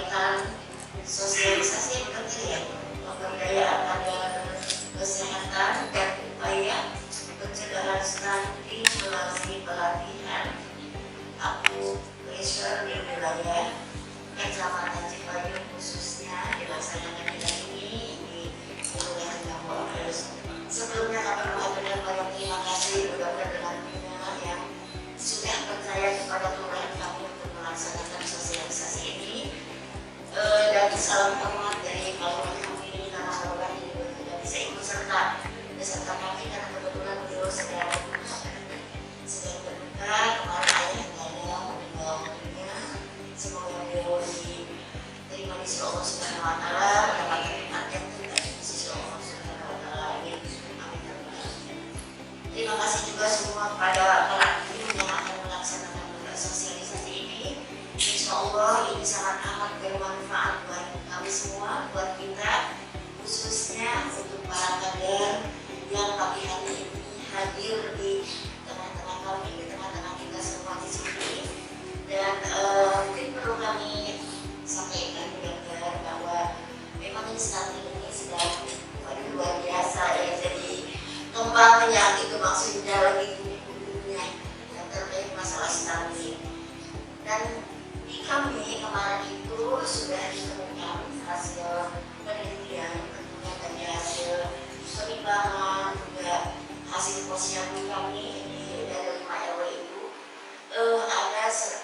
menyampaikan sosialisasi pemberdayaan kader kesehatan dan upaya pencegahan stunting melalui pelatihan akupresur di wilayah Kecamatan Cipayung khususnya dilaksanakan hari ini di Kelurahan Kampus. Sebelumnya kami mengaturkan banyak terima kasih kepada dengan yang sudah percaya kepada kelurahan kami untuk melaksanakan sosialisasi ini, dan salam hormat dari kelurahan kami karena kelurahan ini tidak bisa ikut serta beserta kami karena kebetulan beliau sedang berduka kemarin ayahnya meninggal dunia. Semoga beliau diterima di sisi Allah Subhanahu wa Ta'ala, mendapatkan nikmat yang terbaik di sisi Allah Subhanahu wa Ta'ala. Amin. Terima kasih juga semua kepada para tim yang akan melaksanakan sosialisasi ini. Insya Allah ini sangat amat bermanfaat buat kami semua, buat kita, khususnya untuk para kader yang pagi hari ini hadir di tengah-tengah kami, di tengah-tengah kita semua di sini. Dan mungkin perlu kami sampaikan benar bahwa memang stunting ini sudah luar biasa ya. Jadi kembangnya itu maksudnya lagi tumbuh-tumbuhnya yang terkait masalah stunting. Dan di kami kemarin itu sudah ditemukan hasil penelitian, tentunya dari hasil penimbangan juga hasil posyandu kami ini dari 5 RW itu ada 16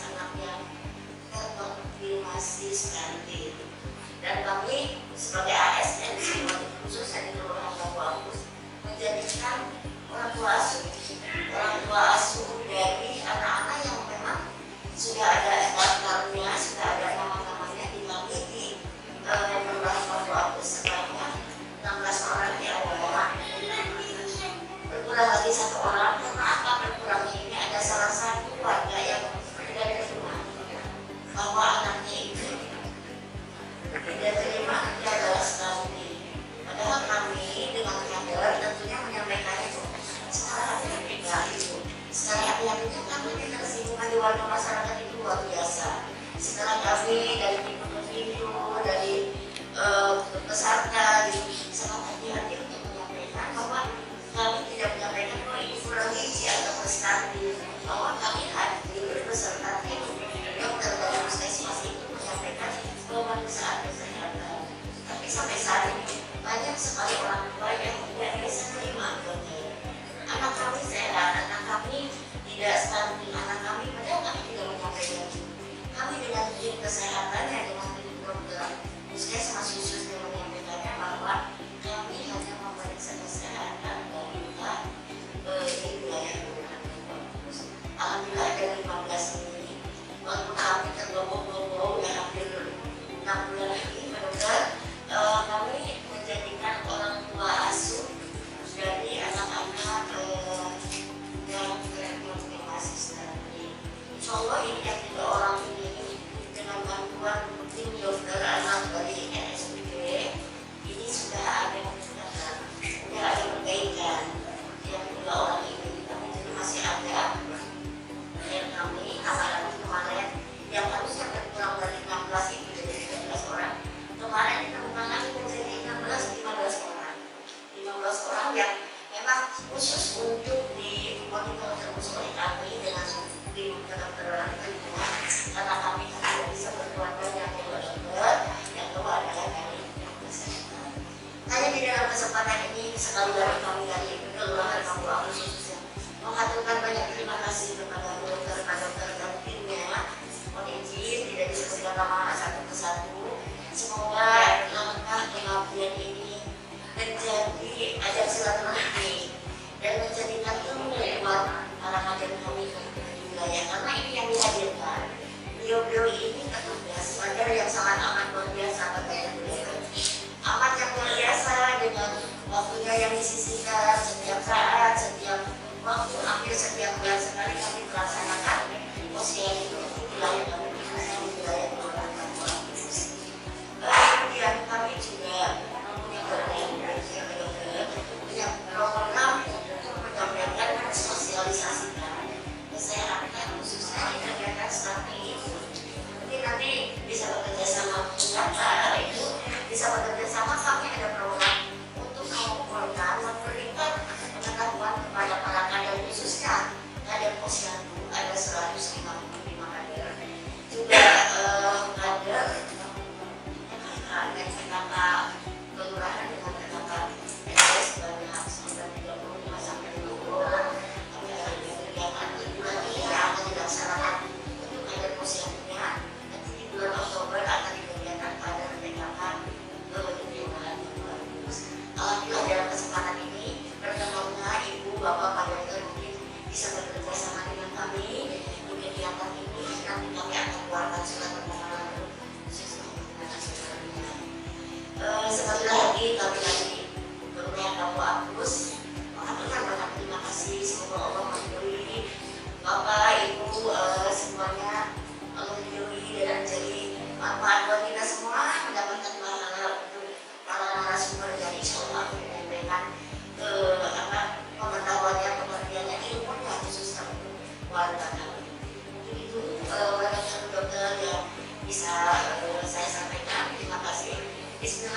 anak yang terkonfirmasi stunting. Dan kami sebagai ASN khusus dari Kelurahan Kampus menjadikan orang tua asuh dari anak-anak yang memang sudah ada daftarnya, sudah ada nama-namanya di kami di Kelurahan Kampus sebanyak 16 orang di awal. Berkurang lagi 1 orang karena apa berkurangnya ini ada salah satu warga yang tidak terima bahwa anaknya itu tidak terima dia adalah stunting. Padahal kami dengan kader tentunya menyampaikan itu secara hati-hati itu. Secara hati-hatinya kami dengan singgungan di warga masyarakat itu luar biasa.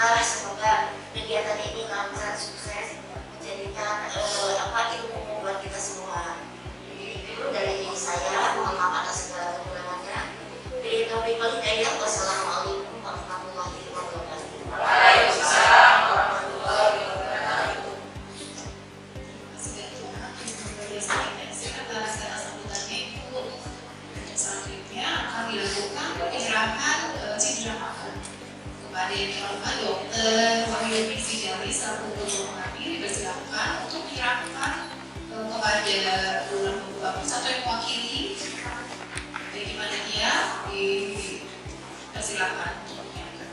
berkah, semoga kegiatan ini lancar, sukses, menjadikan ilmu buat kita semua. Jadi itu dari saya, mohon maaf atas segala kekurangannya. Bila taufiq wal hidayah, wassalamualaikum warahmatullahi wabarakatuh. Waalaikumsalam warahmatullahi wabarakatuh. Selanjutnya akan dilakukan penyerahan cindera mata kepada yang dihormati Dr. Wahyu Fidalis selaku Ketua Pengambil dipersilakan untuk menyerahkan kepada lurah membuka pusat atau yang mewakili dari mana dia dipersilakan untuk menyampaikan.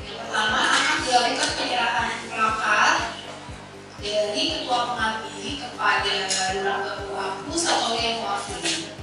Yang pertama akan dilakukan penyerahan plakat dari Ketua Pengambil kepada lurah Bapus atau yang mewakili.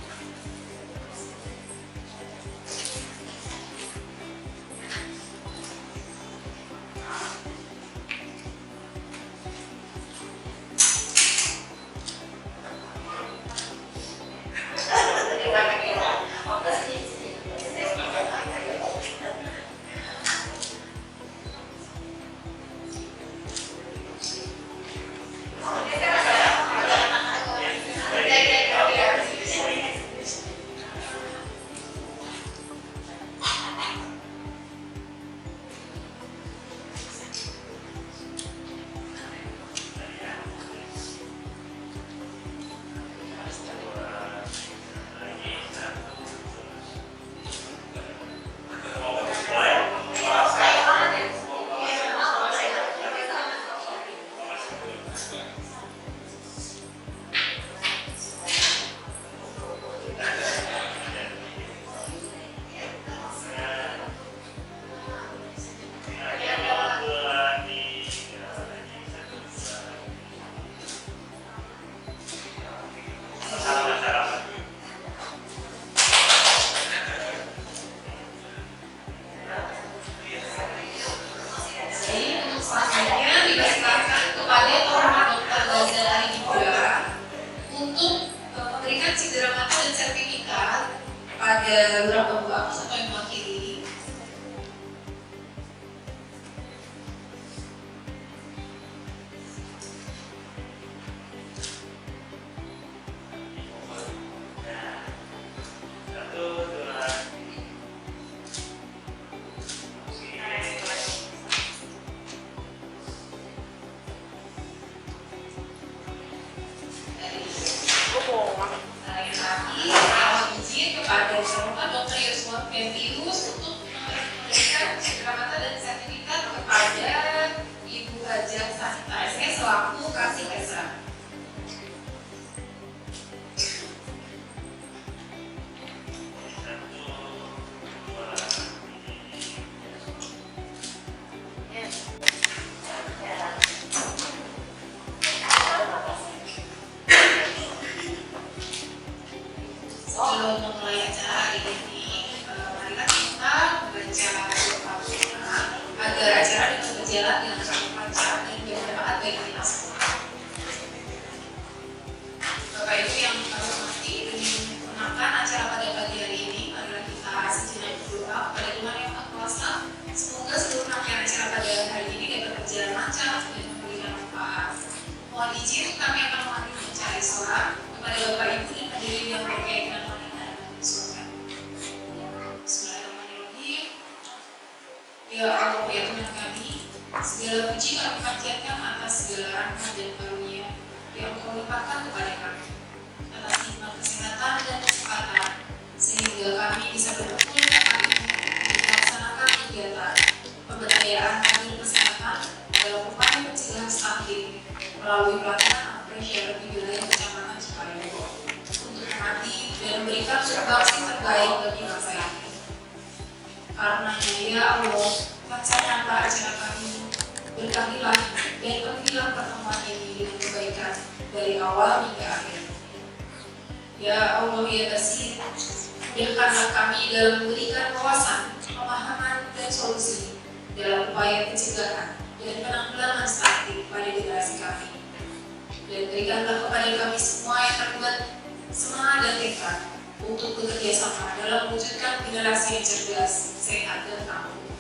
Berikanlah kepada kami semua yang terbuat semangat dan tekad untuk bekerja sama dalam mewujudkan generasi yang cerdas, sehat, dan tangguh.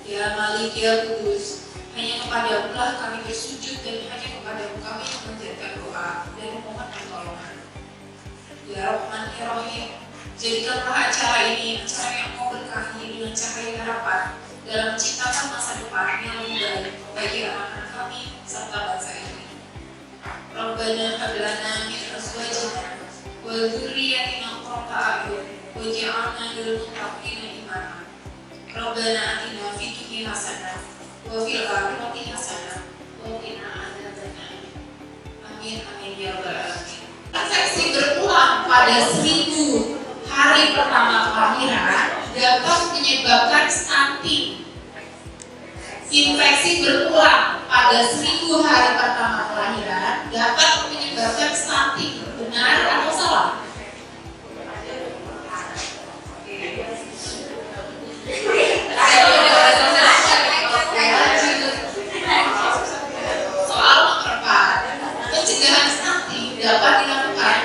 Ya Malik, ya Kudus, hanya kepadamu lah kami bersujud dan hanya kepadamu kami memanjatkan doa dan memohon pertolongan. Ya Rahman, ya Rahim, jadikanlah acara ini acara yang mau berkahi dengan cahaya harapan dalam menciptakan masa depan yang lebih baik bagi anak-anak kami serta bangsa ini. Rabbana hab lana min azwajina wa dzurriyyatina qurrata a'yun waj'alna lil muttaqina imama. Rabbana atina fid dunya hasanah wa fil akhirati hasanah wa qina adzabannar. Amin amin ya rabbal alamin. Infeksi berulang pada 1000 hari pertama kelahiran dapat menyebabkan stunting. Infeksi berulang pada 1000 hari pertama kelahiran dapat menyebabkan stunting. Benar atau salah? Soal nomor 4. Pencegahan stunting dapat dilakukan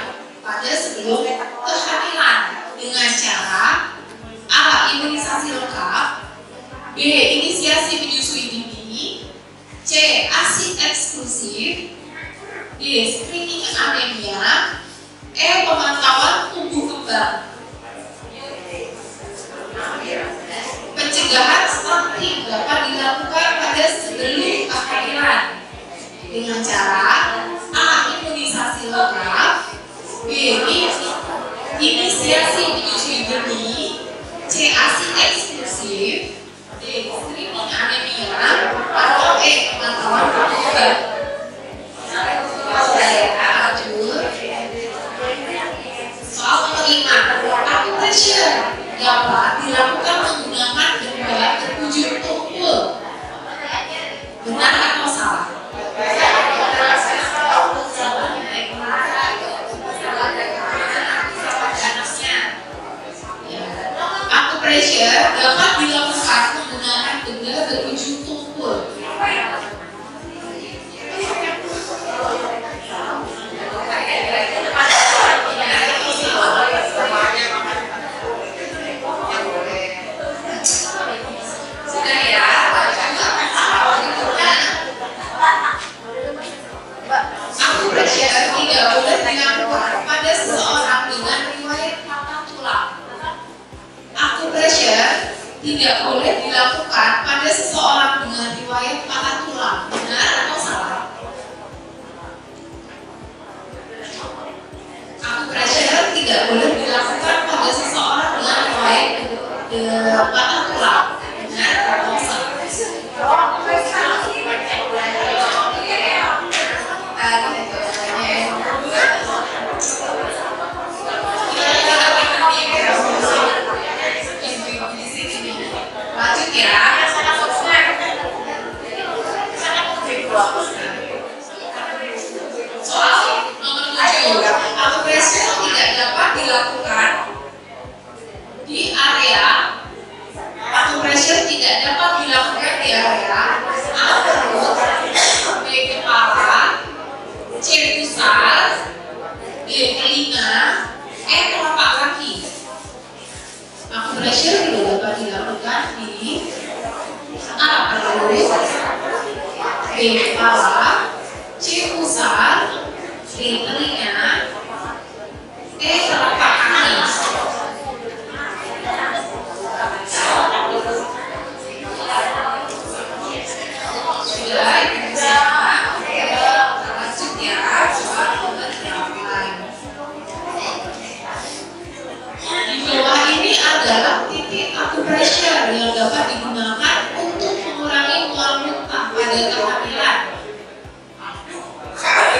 pada sebelum kehamilan dengan cara A. Imunisasi lengkap, B. Inisiasi menyusui dini, C. ASI eksklusif, D. Screening anemia, E. Pemantauan tumbuh kembang. Pencegahan stunting dapat dilakukan pada sebelum kehamilan dengan cara A. Imunisasi lengkap, B. Inisiasi menyusui dini, C. ASI eksklusif, D. Screening anemia, atau E. Pemantauan tumbuh kembang. Soal nomor 5. Acupressure dapat dilakukan menggunakan benda berwujud tumpul. Benar atau salah? Acupressure dapat dilakukan menggunakan benda berwujud tumpul. Sudah ya? Acupressure tidak boleh dilakukan pada seseorang dengan riwayat patah tulang. Acupressure tidak boleh dilakukan pada seseorang dengan riwayat patah tulang. Benar atau salah? Acupressure tidak boleh dilakukan pada seseorang dengan riwayat patah tulang. Benar atau salah? Lanjut ya. Soal nomor 7. Acupressure tidak dapat dilakukan di area. Acupressure tidak dapat dilakukan di area A. Perut, B. Kepala, C. pusat, D. telinga, E. telapak kaki. Acupressure tidak dapat dilakukan di A. perut, B. kepala, C. pusat, D. telinga, E. telapak kaki. Sudah, ibu siapa? Lanjut ya, soal nomor 8. Di bawah ini adalah titik acupressure yang dapat digunakan untuk mengurangi mual muntah pada kehamilan.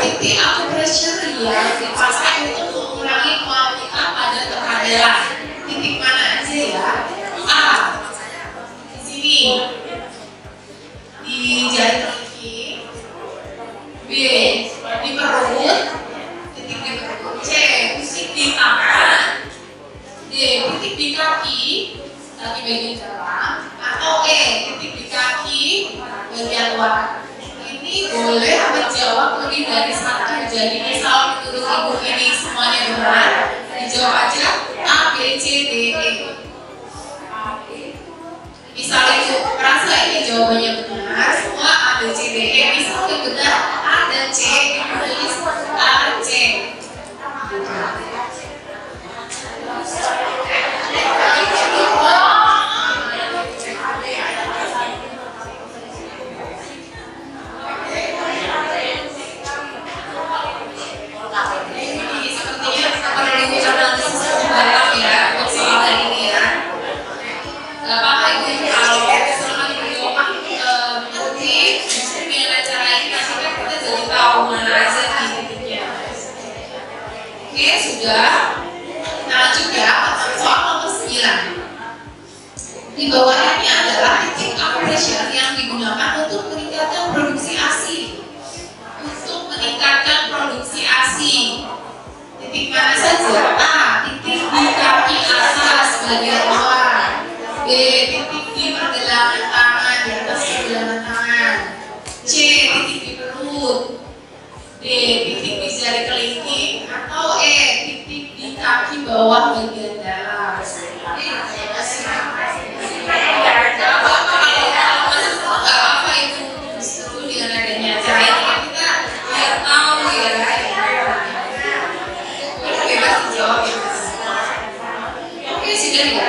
Titik acupressure yang dipakai untuk mengurangi mual muntah pada kehamilan. Titik mana aja ya? A. Di sini, di jari kelingking. B. Di perut, titik di perut. C. Titik di tangan. D. Titik di kaki bagian dalam, atau E. Titik di kaki bagian luar. Ini boleh menjawab lebih dari satu. Jadi misal menurut ibu ini semuanya benar, dijawab aja A, B, C, D, E. Misal ibu merasa ini jawabannya benar, semua A, B, C, D, E. Misal yang benar A dan C, ibu tulis A, C. Oke, sudah. Kita lanjut ya, soal nomor 9. Di bawah ini adalah titik pressure yang digunakan untuk meningkatkan produksi ASI. Untuk meningkatkan produksi ASI. Titik mana saja? A. Titik di kaki atas bagian luar. B. Titik di pergelangan tangan, di atas pergelangan tangan. C. Titik di perut. D. Titik di jari kelingking. Atau E. Titik di kaki bawah bagian dalam. Apa itu justru dengan adanya acara ini kita biar tahu ya. Bebas dijawab ya. Oke, sudah ya.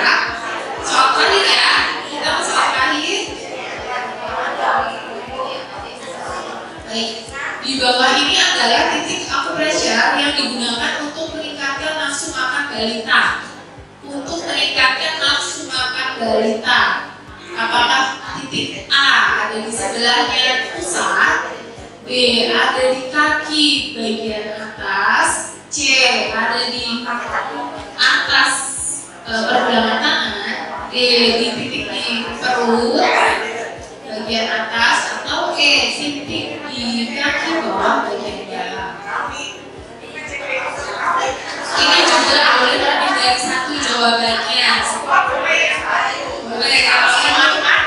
Soal terakhir ya. Kita mau soal terakhir. Baik. Di bawah ini adalah titik akupressure yang digunakan untuk meningkatkan nafsu makan balita. Untuk meningkatkan nafsu makan balita. Apakah titik A ada di sebelahnya pusat, B ada di kaki bagian atas, C ada di atas pergelangan tangan, D di titik di perut bagian atas, atau E titik di kaki bawah bagian dalam. Ini juga boleh lebih dari satu jawabannya. Boleh kalau teman-teman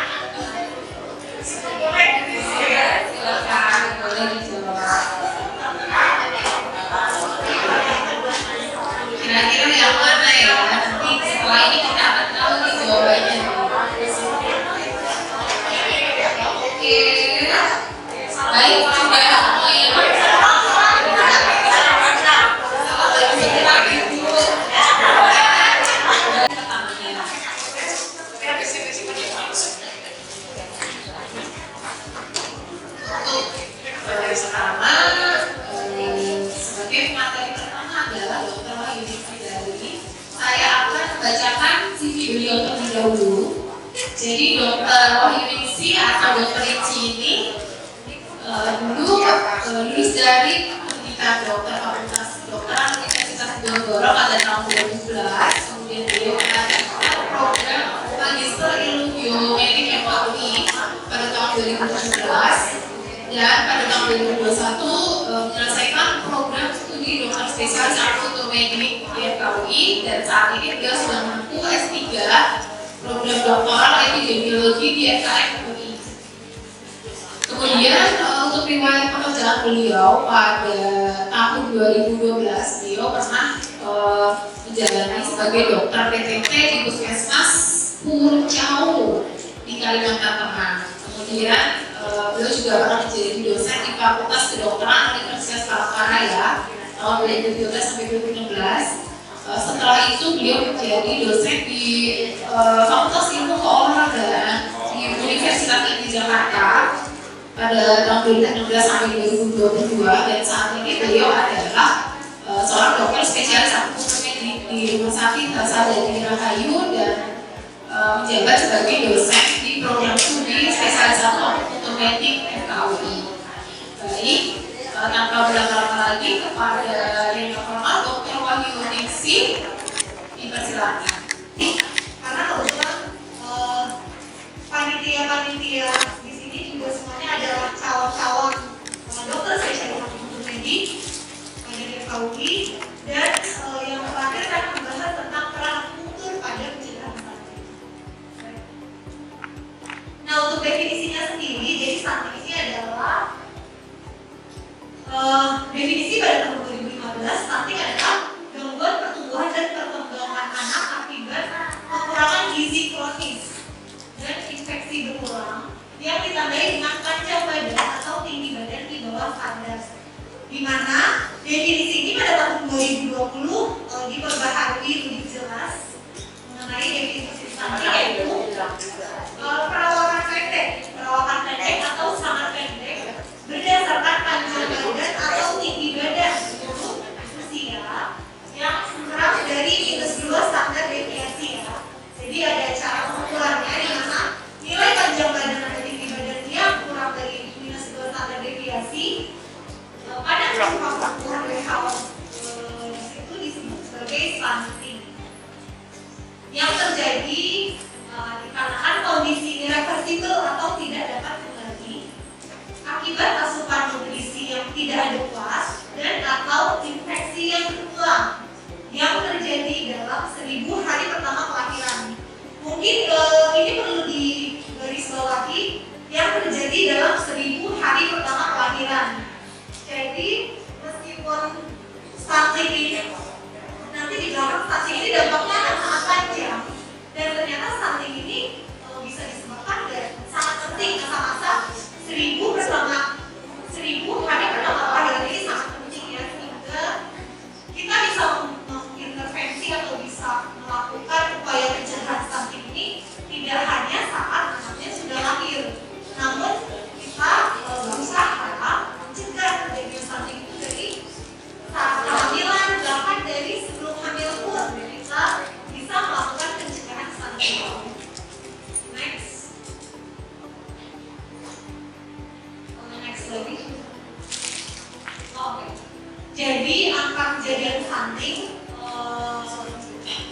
silakan boleh dijawab. Kira-kira yang mana ya? Nanti setelah ini kita akan tahu nih jawabannya. Oke. Baik, sudah semuanya. Pertama, sebagai materi pertama adalah Dr. Wahyudi Fridari. Saya akan membacakan CV beliau terlebih dahulu. Jadi Dr. Wahyudi atau Dr. Ricci ini dulu lulus dari pendidikan dokter Fakultas Kedokteran Universitas Diponegoro pada tahun 2011. Kemudian beliau melanjutkan program Magister Ilmu Biomedik FKUI pada tahun 2017. Dan pada tahun 2021 menyelesaikan program studi dokter spesialis akupuntur-medik di FKUI, dan saat ini beliau sudah menempuh S3 program doktoral epidemiologi di FKM UI. Kemudian untuk riwayat pekerjaan beliau pada tahun 2012 beliau pernah menjalani sebagai dokter PTT di Puskesmas Puncau di Kalimantan Tengah. Kemudian beliau juga pernah menjadi dosen di Fakultas Kedokteran Universitas Palangkaraya tahun 2013 sampai 2016. Setelah itu beliau menjadi dosen di Fakultas Ilmu Keolahragaan di Universitas Negeri Jakarta pada tahun 2016 sampai 2022, dan saat ini beliau adalah seorang dokter spesialis akupuntur-medik di Rumah Sakit Hasanuddin Rahayu dan menjabat sebagai dosen di program studi spesialisasi akupuntur-medik FKUI. Baik, tanpa berlama-lama lagi kepada yang terhormat Dr. Wahyudi dipersilakan. Karena kebetulan panitia-panitia di sini juga semuanya adalah calon-calon dokter spesialis akupuntur-medik dari FKUI, dan yang terakhir saya akan membahas tentang peran akupuntur pada pencegahan stunting. Nah, untuk definisinya sendiri, jadi stunting ini adalah lebih. Oke. Jadi angka kejadian stunting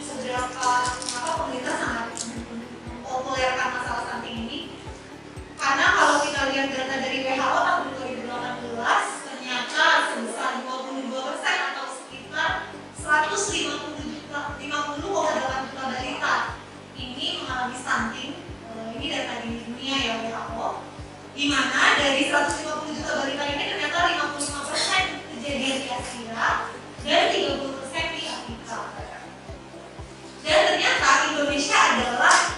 seberapa pemerintah sangat mempopulerkan masalah stunting ini, karena kalau kita lihat data dari WHO tahun 2018 ternyata sebesar 22% atau sekitar 150,8 juta balita ini mengalami stunting. Ini data di dunia ya WHO, di mana dari 150 juta balita ini ternyata 55% kejadian di Asia dan 30% di Afrika. Dan ternyata Indonesia adalah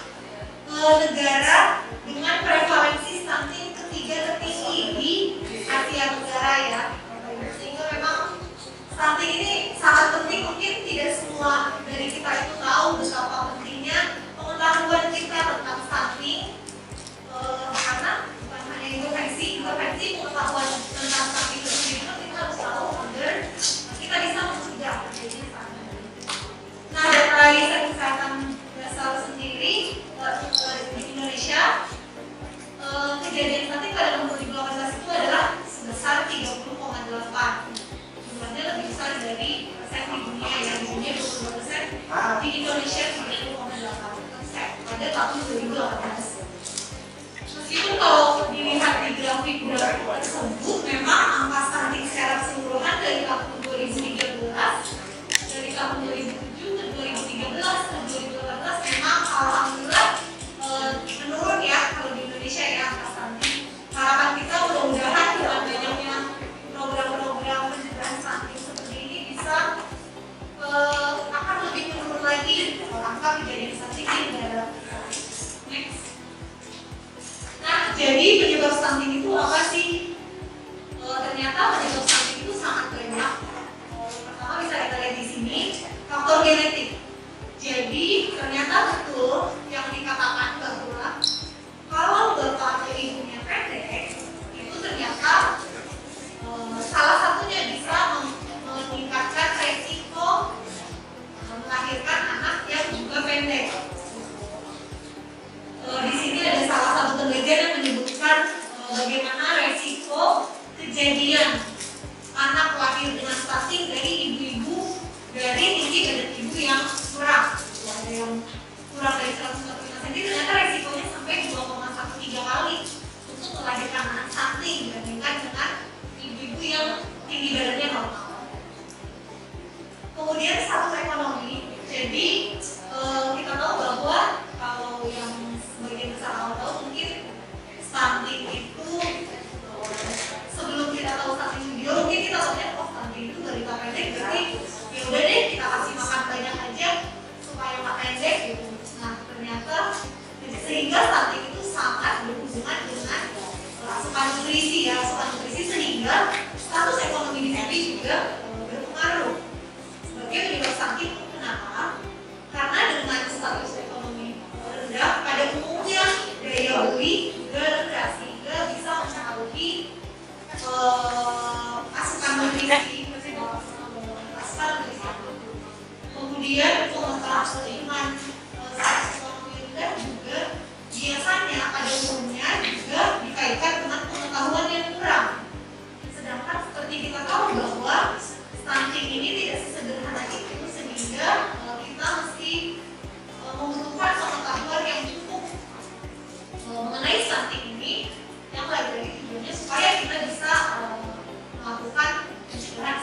negara dengan prevalensi stunting ketiga tertinggi di Asia Tenggara ya. Sehingga memang stunting ini sangat penting. Mungkin tidak semua dari kita itu tahu betapa pentingnya pengetahuan kita tentang stunting, karena bukan hanya intervensi pengetahuan tentang stunting itu sendiri, kita harus tahu agar kita bisa mencegah terjadinya stunting. Nah, data riset kesehatan dasar sendiri di Indonesia, kejadian stunting pada tahun 2018 itu adalah sebesar 30,8. Jumlahnya lebih besar dari persen di dunia ya, di dunia 22%, di Indonesia 30,8% pada tahun 2018. Meskipun kalau dilihat di grafik tersebut, memang angka stunting secara keseluruhan dari tahun 2013, dari tahun 2007 ke 2013 ke 2018 memang alhamdulillah menurun ya kalau di Indonesia ya angka stunting. Harapan kita mudah-mudahan dengan banyaknya program-program pencegahan stunting seperti ini bisa akan lebih menurun lagi angka kejadian stunting di negara. Next. Nah, jadi penyebab stunting itu apa sih? Ternyata penyebab stunting itu sangat banyak. Pertama bisa kita lihat di sini, faktor genetik. Jadi ternyata betul yang dikatakan bahwa kalau bapak atau ibunya pendek, itu ternyata salah satunya bisa meningkatkan resiko melahirkan anak yang juga pendek. Di sini ada salah satu penelitian yang menyebutkan bagaimana resiko kejadian anak lahir dengan stunting dari ibu-ibu dari tinggi badan ibu yang kurang. Ada yang kurang dari 145 cm, ternyata resikonya sampai 2,13 kali untuk melahirkan anak stunting dibandingkan dengan ibu-ibu yang tinggi badannya normal. Kemudian status ekonomi. Jadi kita tahu bahwa kalau yang sebagian besar awal tahu mungkin stunting itu sebelum kita tahu stunting video mungkin kita tahu stunting itu balita pendek, berarti ya udah deh kita kasih makan banyak aja supaya nggak pendek gitu. Nah ternyata sehingga stunting itu sangat berhubungan dengan asupan nutrisi ya, asupan nutrisi sehingga status ekonomi di sini juga berpengaruh sebagai penyebab stunting. Kenapa? Karena dengan status ekonomi rendah pada umumnya daya beli juga rendah sehingga bisa mempengaruhi asupan nutrisi. Kemudian pengetahuan dengan status ekonomi rendah juga biasanya pada umumnya juga dikaitkan dengan pengetahuan yang kurang. Sedangkan seperti kita tahu bahwa stunting ini tidak sesederhana itu, sehingga kita mesti membutuhkan pengetahuan yang cukup mengenai stunting ini, yang lagi-lagi tujuannya supaya kita bisa melakukan pencegahan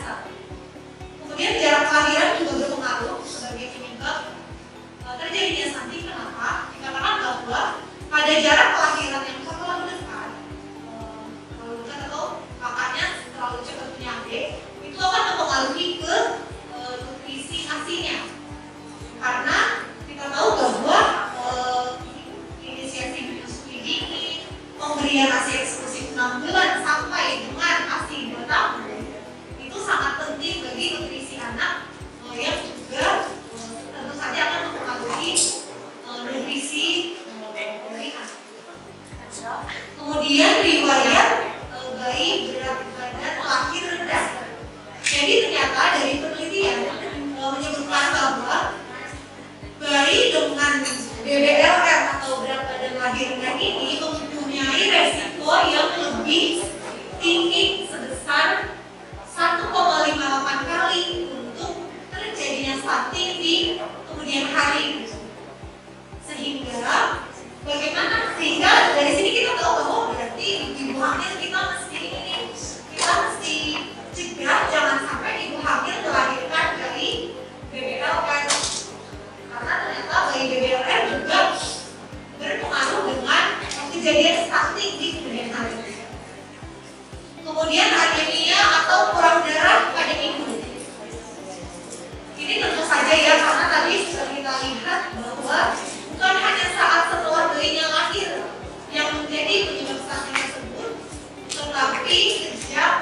Kemudian anemia atau kurang darah pada ibu. Ini tentu saja ya, karena tadi sudah kita lihat bahwa bukan hanya saat setelah bayinya lahir yang menjadi penyebab stunting tersebut, tetapi sejak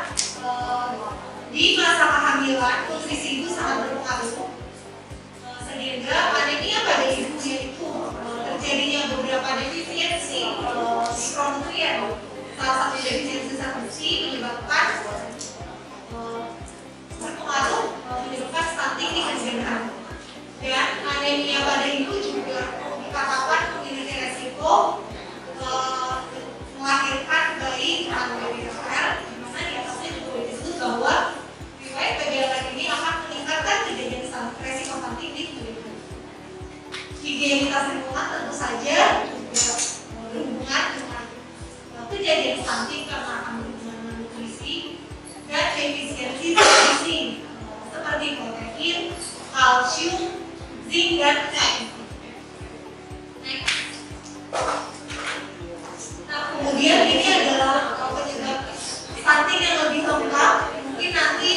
di masa kehamilan nutrisi ibu sangat berpengaruh, sehingga anemia pada ibu yaitu terjadinya beberapa defisiensi mikronutrien, salah satu defisiensi zat besi menyebabkan berpengaruh menyebabkan stunting di kemudian. Dan anemia pada ibu juga dikatakan memiliki resiko melahirkan bayi tanpa BPL, di mana di atasnya juga disebut bahwa riwayat BPL ini akan meningkatkan kejadian resiko stunting di kemudian. Higienitas lingkungan tentu saja juga berhubungan dengan kejadian stunting karena akan berhubungan dengan nutrisi dan efisiensi gizi seperti protein, kalsium, zinc dan kalsium. Nah, kemudian ini adalah penyebab stunting yang lebih lengkap. Mungkin nanti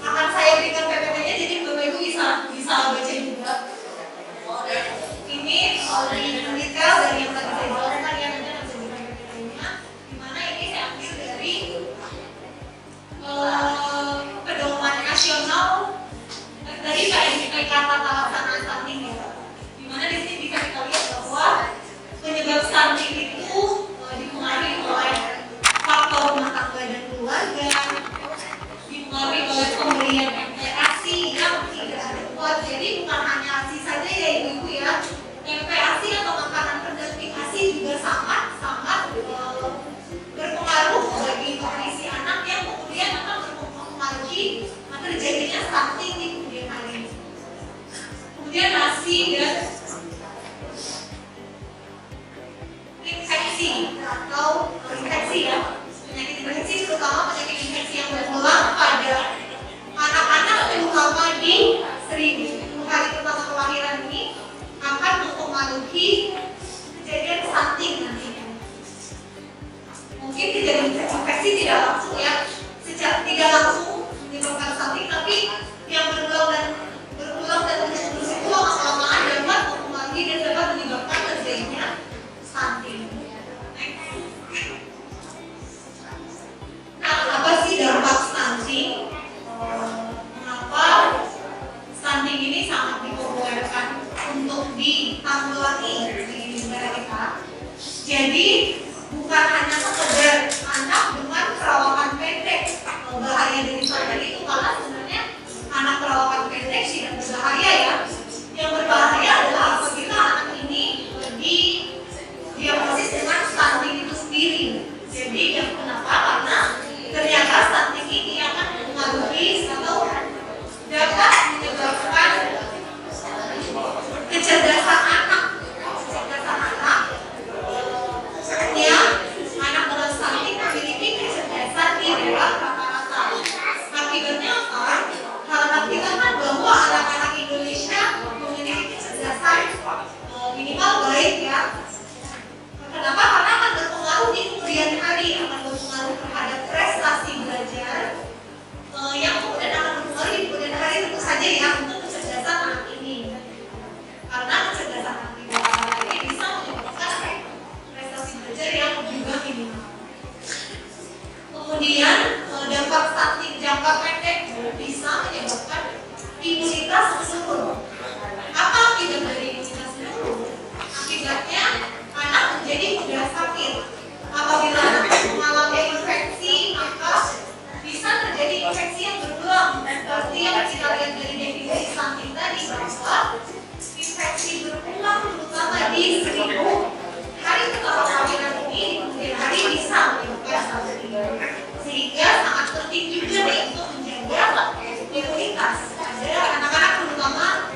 akan saya berikan PPT-nya, jadi Bapak Ibu bisa baca juga. Ini lebih detail dari yang tadi saya jelaskan ya, nanti akan saya berikan PPT-nya. Dimana ini saya ambil dari pedoman nasional dari KNPK Tata Laksana Stunting ya. Dimana di sini bisa kita lihat bahwa penyebab stunting itu dipengaruhi oleh faktor rumah tangga dan keluarga, dipengaruhi oleh pemberian MPASI yang tidak adekuat. Jadi bukan hanya ASI saja ya ibu-ibu ya, MPASI atau makanan pendamping ASI juga sangat berpengaruh bagi nutrisi anak yang kemudian akan mempengaruhi terjadinya stunting di kemudian hari. Kemudian ASI dan infeksi atau infeksi ya, penyakit infeksi terutama penyakit infeksi yang berulang pada anak-anak terutama di 1000 hari pertama kelahiran ini akan mempengaruhi kejadian stunting nantinya. Mungkin kejadian infeksi tidak langsung ya, tidak langsung menyebabkan stunting, tapi yang berulang dan terus itu lama-lamaan dapat mempengaruhi dan dapat menyebabkan terjadinya stunting. Nah, apa sih dampak stunting? Mengapa stunting ini sangat dipopulerkan untuk ditanggulangi di negara kita? Jadi bukan hanya sekedar anak dengan perawakan pendek bahaya dari stunting itu, karena sebenarnya anak perawakan pendek tidak berbahaya ya. Yang berbahaya adalah apabila anak ini diagnosis dengan stunting itu sendiri. Jadi yang kenapa? Karena ternyata stunting ini akan mempengaruhi atau dapat menyebabkan kecerdasan anak. Anak dengan stunting memiliki kecerdasan di bawah rata-rata. Akibatnya apa? Harapan kita kan bahwa anak-anak Indonesia memiliki kecerdasan minimal baik ya. Kenapa? Karena akan berpengaruh di kemudian hari, akan berpengaruh terhadap prestasi belajar yang kemudian akan berpengaruh di kemudian hari tentu saja ya untuk kecerdasan anak ini. Karena kecerdasan anak ini bisa menyebabkan prestasi belajar yang juga minimal. Kemudian dampak stunting jangka pendek bisa menyebabkan imunitas menurun. Apa akibat dari imunitas menurun? Akibatnya anak menjadi mudah sakit. Apabila anak mengalami infeksi, maka bisa terjadi infeksi yang berulang. Seperti yang kita lihat dari definisi stunting tadi, bahwa infeksi berulang terutama di 1000 hari pertama kelahiran ini, kemudian hari bisa menyebabkan stunting. Sehingga sangat penting juga nih untuk menjaga imunitas pada anak-anak terutama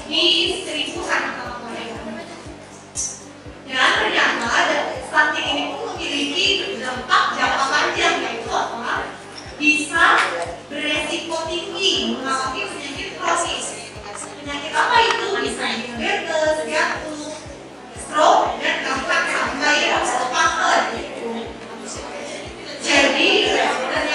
di 1000 hari pertama kelahiran. Dan ternyata stunting ini pun memiliki dampak jangka panjang, yaitu apa? Bisa beresiko tinggi mengalami penyakit kronis. Penyakit apa itu? Bisa diabetes, jantung, stroke, dan bahkan sampai kanker. Jadi ternyata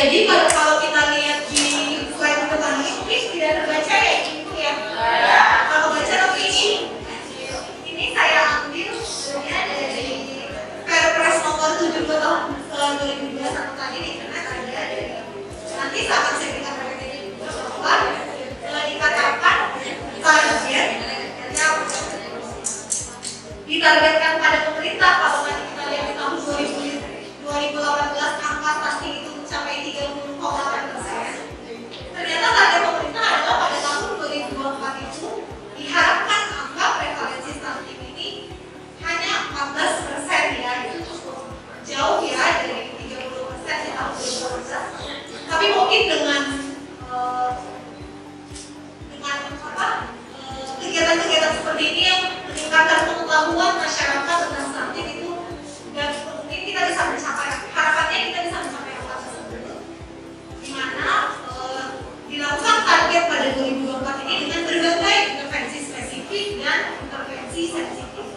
Jadi kalau kita lihat di slide depan ini mungkin tidak terbaca ya Ibu ya. Kalau baca tapi ini saya ambil sebenarnya dari Perpres nomor 72 tahun 2021 tadi di internet ada dari nanti saat saya berikan PPT juga bahwa dikatakan ditargetkan pada pemerintah kalau nanti kita lihat di tahun 2018 angka stunting itu mencapai 30,8%. Ternyata target pemerintah adalah pada tahun 2024 itu diharapkan angka prevalensi stunting ini hanya 14% ya, itu jauh ya dari 30% di tahun 2018. Tapi mungkin dengan kegiatan-kegiatan seperti ini yang meningkatkan pengetahuan masyarakat tentang stunting itu, dan mungkin kita bisa mencapai, harapannya kita bisa mencapai angka tersebut, di mana dilakukan target pada 2024 ini dengan berbagai intervensi spesifik dan intervensi sensitif.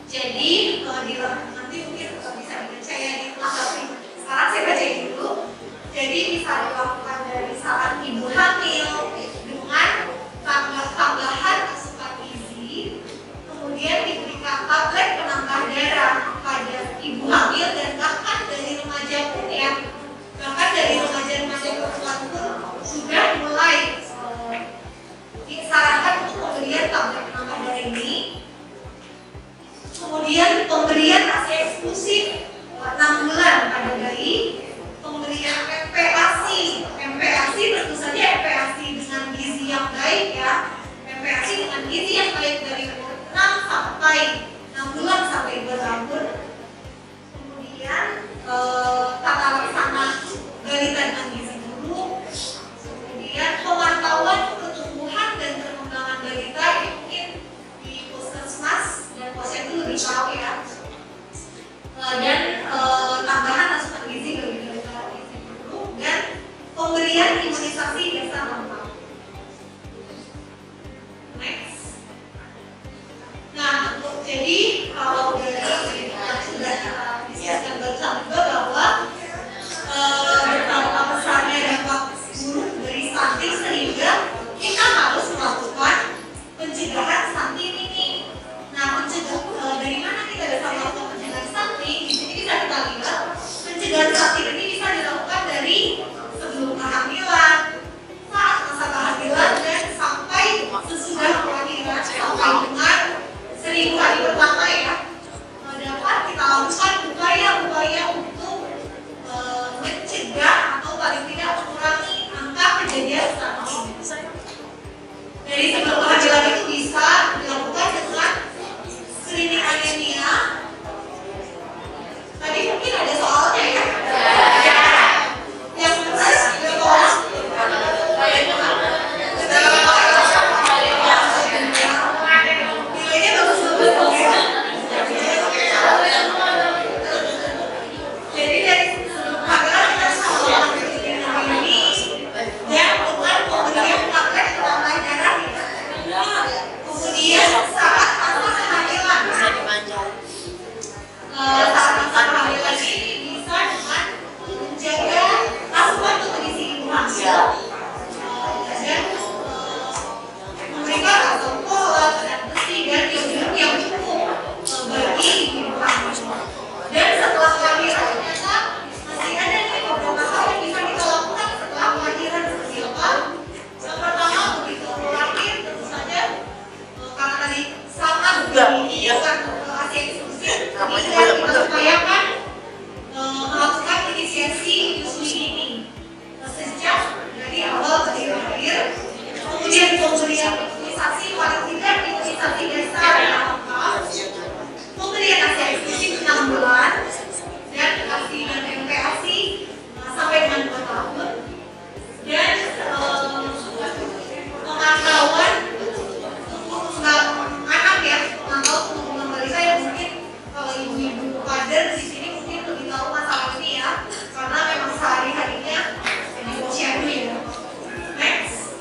Jadi nanti mungkin bisa dibaca ya di belakang. Sekarang saya baca dulu. Jadi bisa dilakukan dari saat ibu hamil dengan tambahan asupan gizi, kemudian diberikan tablet penambah darah pada ibu hamil, dan bahkan dari remaja pun ya, bahkan dari remaja-remaja perempuan pun sudah mulai disarankan untuk pemberian tablet penambah darah ini. Kemudian pemberian ASI eksklusif 6 bulan pada bayi, pemberian MPASI tentu saja MPASI dengan gizi yang baik ya, MPASI dengan gizi yang baik dari umur 6 sampai 6 bulan sampai 2 tahun. Kemudian tata laksana balita dengan gizi buruk, kemudian pemantauan pertumbuhan dan perkembangan balita yang mungkin di puskesmas dan posyandu lebih tahu ya, dan tambahan asupan gizi bagi balita gizi buruk, dan pemberian imunisasi dasar lengkap. Next. Nah, jadi kalau dari yang sudah kita diskusikan barusan juga bahwa betapa besarnya dampak buruk dari stunting sehingga kita harus melakukan pencegahan stunting ini. Nah, dari mana kita bisa melakukan pencegahan stunting? Di sini bisa kita lihat pencegahan stunting ini bisa dilakukan dari sebelum kehamilan, saat masa kehamilan, dan sampai sesudah kelahiran, sampai dengan 1000 hari pertama ya, dapat kita lakukan upaya-upaya untuk mencegah atau paling tidak mengurangi angka kejadian stunting. Dari sebelum kehamilan itu bisa dilakukan dengan screening anemia. Tadi mungkin ada soalnya ya. Yang benar juga tolong. Nilainya bagus-bagus ya. Jadi dari sebelum kehamilan kita bisa melakukan screening ini, dan dengan pemberian tablet penambah darah. Kemudian saat masa kehamilan, saat masa kehamilan ini bisa dengan menjaga asupan nutrisi ibu hamil, dan memberikan asupan folat dan besi dan gizi yang cukup bagi ibu hamil. Dan setelah kehamilan ternyata masih ada nih beberapa hal yang bisa kita lakukan setelah kelahiran seperti apa. Yang pertama, begitu lahir tentu saja karena tadi sama begini bukan ASI eksklusif, kita upayakan melakukan inisiasi menyusui ini sejak dari awal ketika lahir. Kemudian pemberian imunisasi paling tidak imunisasi dasar yang lengkap, pemberian ASI eksklusif 6 bulan, dan ASI dan MPASI sampai dengan 2 tahun, dan pemantauan anak ya, pemantau perkembangan balita yang mungkin kalau ibu-ibu kader di sini mungkin lebih tahu masalah ini ya, karena memang sehari-harinya di posyandu ya. Next.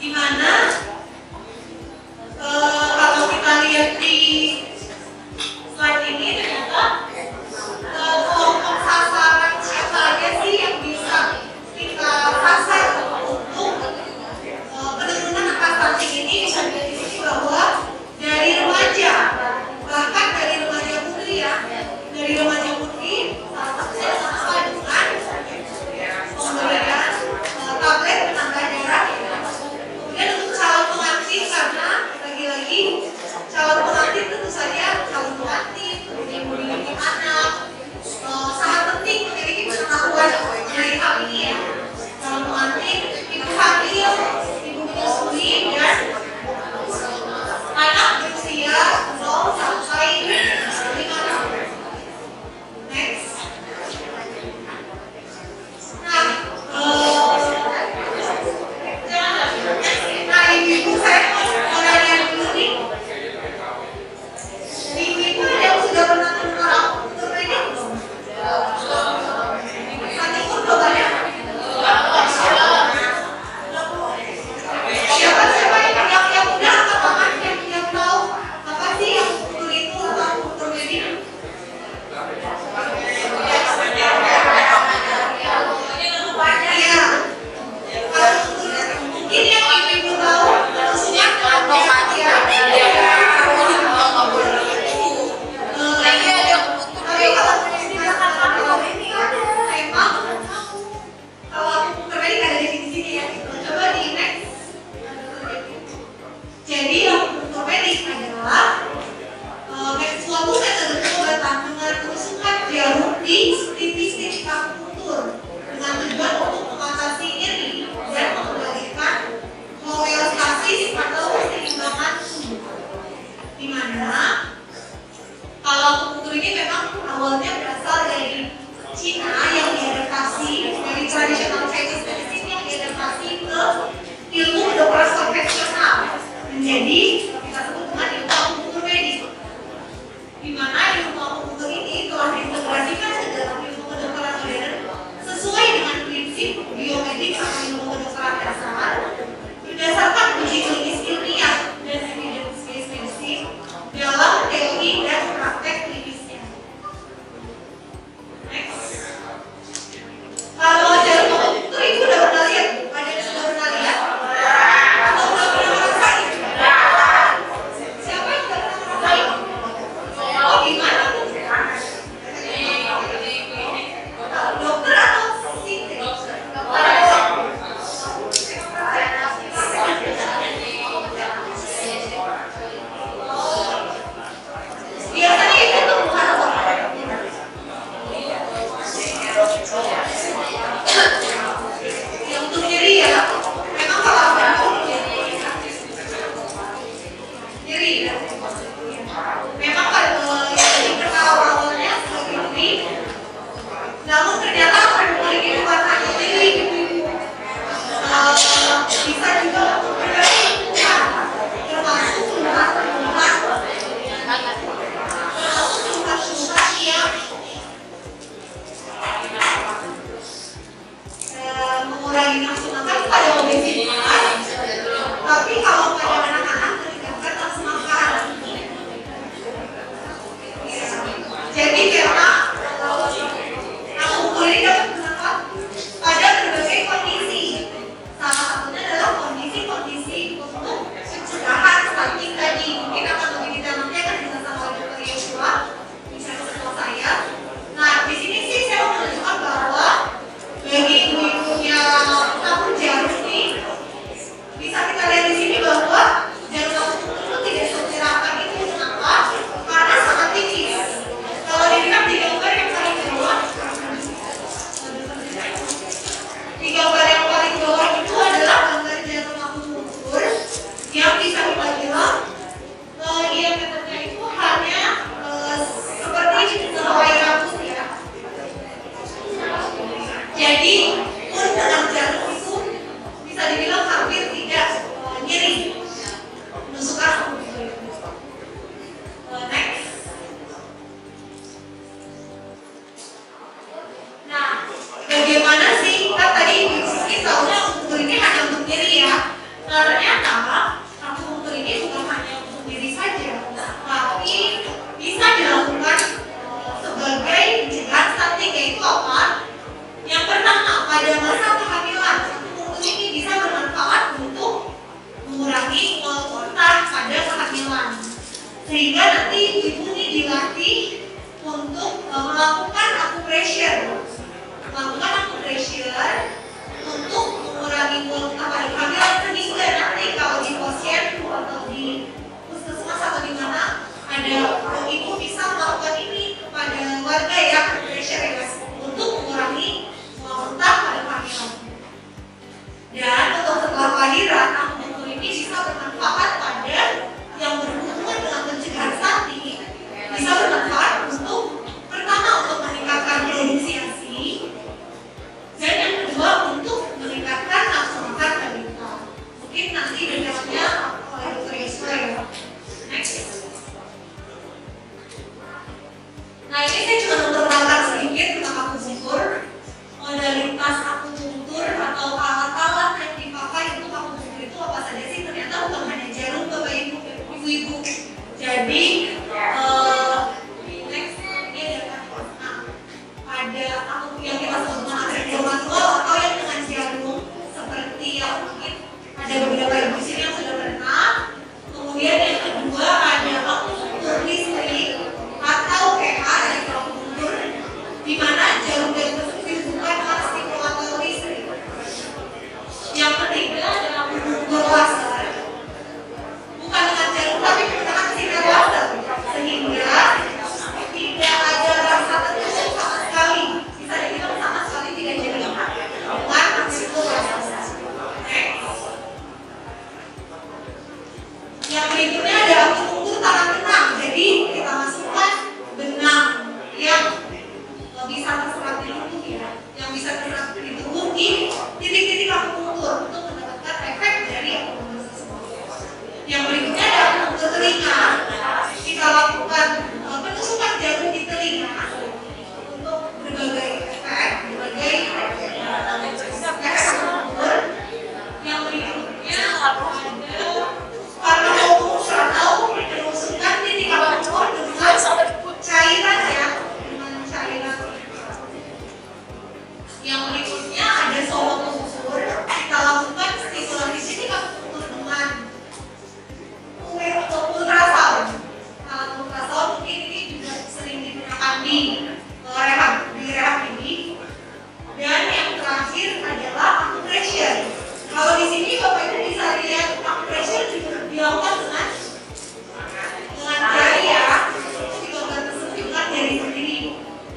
Dimana kalau kita lihat di slide ini ternyata kelompok sasaran siapa aja sih yang bisa kita sasar untuk penurunan angka stunting ini. Bisa dilihat di sini bahwa dari remaja, bahkan dari remaja putri ya, dari remaja putri salah satunya sama dengan pemberian tablet penambah darah. Kemudian untuk calon pengantin, karena lagi-lagi calon pengantin tentu saja calon pengantin, kemudian memiliki anak, sangat penting memiliki pengetahuan mengenai hal ini ya. Calon pengantin, ibu hamil, ibu menyusui, dan anak berusia 0 sampai 5 tahun. Next. Nah, ibu saya mau nanya dulu nih. Ibu ada yang sudah pernah mengenal untuk ini belum? Saat itu belum ada. Siapa yang udah angkat tangan yang tahu apa sih yang betul itu atau betul ini? Iya. Mungkin yang ibu tahu khususnya tapi kalau emang kalau aku kembali ada definisinya ya. Coba di next. Jadi yang ortopedik adalah suatu metode pengobatan dengan memasukkan jarum di titik-titik akupunktur dengan tujuan untuk mengatasi nyeri dan mengembalikan homeostasis atau keseimbangan tubuh. Dimana kalau akupunktur ini memang awalnya berasal dari Cina yang diadaptasi dari tradisional Chinese medicine yang diadaptasi ke ilmu kedokteran konvensional menjadi kita sebut dengan ilmu akupunktur medis. Dimana ilmu akupunktur ini telah diintegrasikan ke dalam ilmu kedokteran modern sesuai dengan prinsip biomedik atau ilmu kedokteran dasar berdasarkan uji klinis ilmiah dan evidence-based medicine dalam teori dan praktek klinisnya. Next. Kalau jarum akupunktur ibu udah pernah lihat? Ada yang sudah pernah lihat? Atau udah pernah ngerasain? Siapa yang udah pernah ngerasain? Oh gimana tuh? Dokter atau psikiater? Biasanya itu tuh bukan apa? Yang untuk nyeri ya, memang kalau aku nyeri ya. Memang kalau yang pertama awalnya sebagai nyeri, namun ternyata akupunktur ini bukan hanya nyeri, bisa juga berbagai keluhan, termasuk keluhan-keluhan yang mengurangi nafsu makan pada obesitas, tapi kalau pada anak-anak meningkatkan nafsu makan. Jadi memang akupunktur ini dapat bermanfaat pada berbagai kondisi. Salah satunya adalah kondisi-kondisi untuk pencegahan stunting tadi. Mungkin akan lebih detailnya kan dijelaskan oleh Dr. Yosua, bisa bersama saya. Nah, di sini sih saya mau menunjukkan bahwa bagi ibu-ibu yang tabung jarum ini bisa kita lihat di sini bahwa jarum akupunktur itu tidak secerahkan itu. Kenapa? Karena sangat tipis. Kalau dilihat di gambar yang paling bawah, di gambar yang paling bawah itu adalah gambar jarum akupunktur yang bisa kita bilang diameternya itu hanya seperti sehelai rambut ya. Jadi pun dengan jarum itu bisa dibilang hampir tidak nyeri sehingga nanti ibu ini dilatih untuk melakukan acupressure untuk mengurangi muntah pada kehamilan, sehingga nanti kalau di posyandu atau di puskesmas atau di mana ada ibu bisa melakukan ini kepada warga ya, acupressure ya, untuk mengurangi muntah pada kehamilan. Dan untuk setelah kelahiran, akupunktur ini bisa bermanfaat pada yang berhubungan dengan pencegahan stunting, bisa bermanfaat untuk pertama untuk meningkatkan produksi ASI, dan yang kedua untuk meningkatkan nafsu makan balita. Mungkin nanti detailnya oleh Dr. Yuswa ya. Next. Nah ini saya cuma memperkenalkan sedikit tentang akupunktur, modalitas akupunktur atau alat-alat yang dipakai untuk akupunktur itu apa saja sih? Ternyata bukan hanya jarum bapak ibu, ibu-ibu. Jadi next ini ada aku yang kita sebut dengan atribut manual atau yang dengan jarum seperti yang mungkin ada beberapa ibu di sini yang sudah pernah. Kemudian yang kedua ada akupunktur listrik atau PH dari akupunktur, di mana jarum-jarum tersebut dihubungkan dengan stimulator listrik. Yang ketiga adalah akupunktur laser, bukan dengan jarum tapi menggunakan sinar laser, sehingga tidak ada rasa tertusuk sama sekali, bisa dibilang sama sekali tidak jadi dengan akupunktur laser. Yang berikutnya ada akupunktur tangan benang. Jadi kita masukkan benang yang bisa terserap di tubuh ya, yang bisa terserap di tubuh di titik-titik akupunktur untuk mendapatkan efek dari akupunktur tersebut. Yang berikutnya ada akupunktur telinga. Kita lakukan penusukan jarum di telinga untuk berbagai efek, berbagai efek akupunktur. Yang berikutnya ada karena akupunktur atau penusukan titik akupunktur dengan cairan ya, dengan cairan. Yang berikutnya ada solokupunktur. Kita lakukan stimulasi titik akupunktur dengan ultrasound. Alat ultrasound mungkin ini juga sering digunakan di rehab ini. Dan yang terakhir adalah acupressure. Kalau di sini bapak ibu bisa lihat acupressure juga dilakukan dengan jari ya. Di gambar tersebut dengan jari sendiri.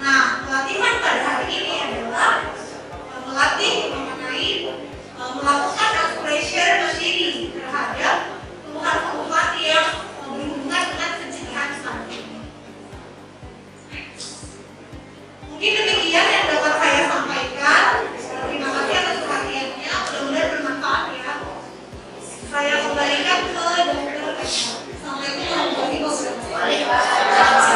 Nah, pelatihan pada hari ini adalah melatih mengenai melakukan acupressure mandiri terhadap keluhan-keluhan yang berhubungan dengan pencegahan stunting. Mungkin demikian yang dapat saya sampaikan. Terima kasih atas perhatiannya, mudah-mudahan bermanfaat ya. Saya kembalikan ke Dr. Assalamualaikum warahmatullahi wabarakatuh.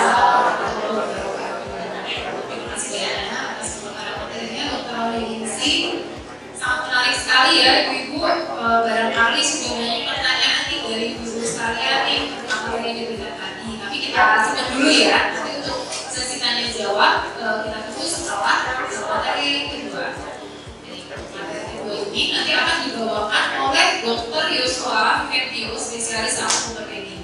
Sangat menarik sekali ya ibu-ibu, barangkali sudah banyak pertanyaan nih dari ibu sekalian nih tentang apa yang diberikan tadi. Tapi kita simpan dulu ya, nanti untuk sesi tanya jawab kita tunggu setelah materi kedua. Jadi materi kedua ini nanti akan dibawakan oleh Dr. Yuswa Viventius, spesialis akupunktur ini.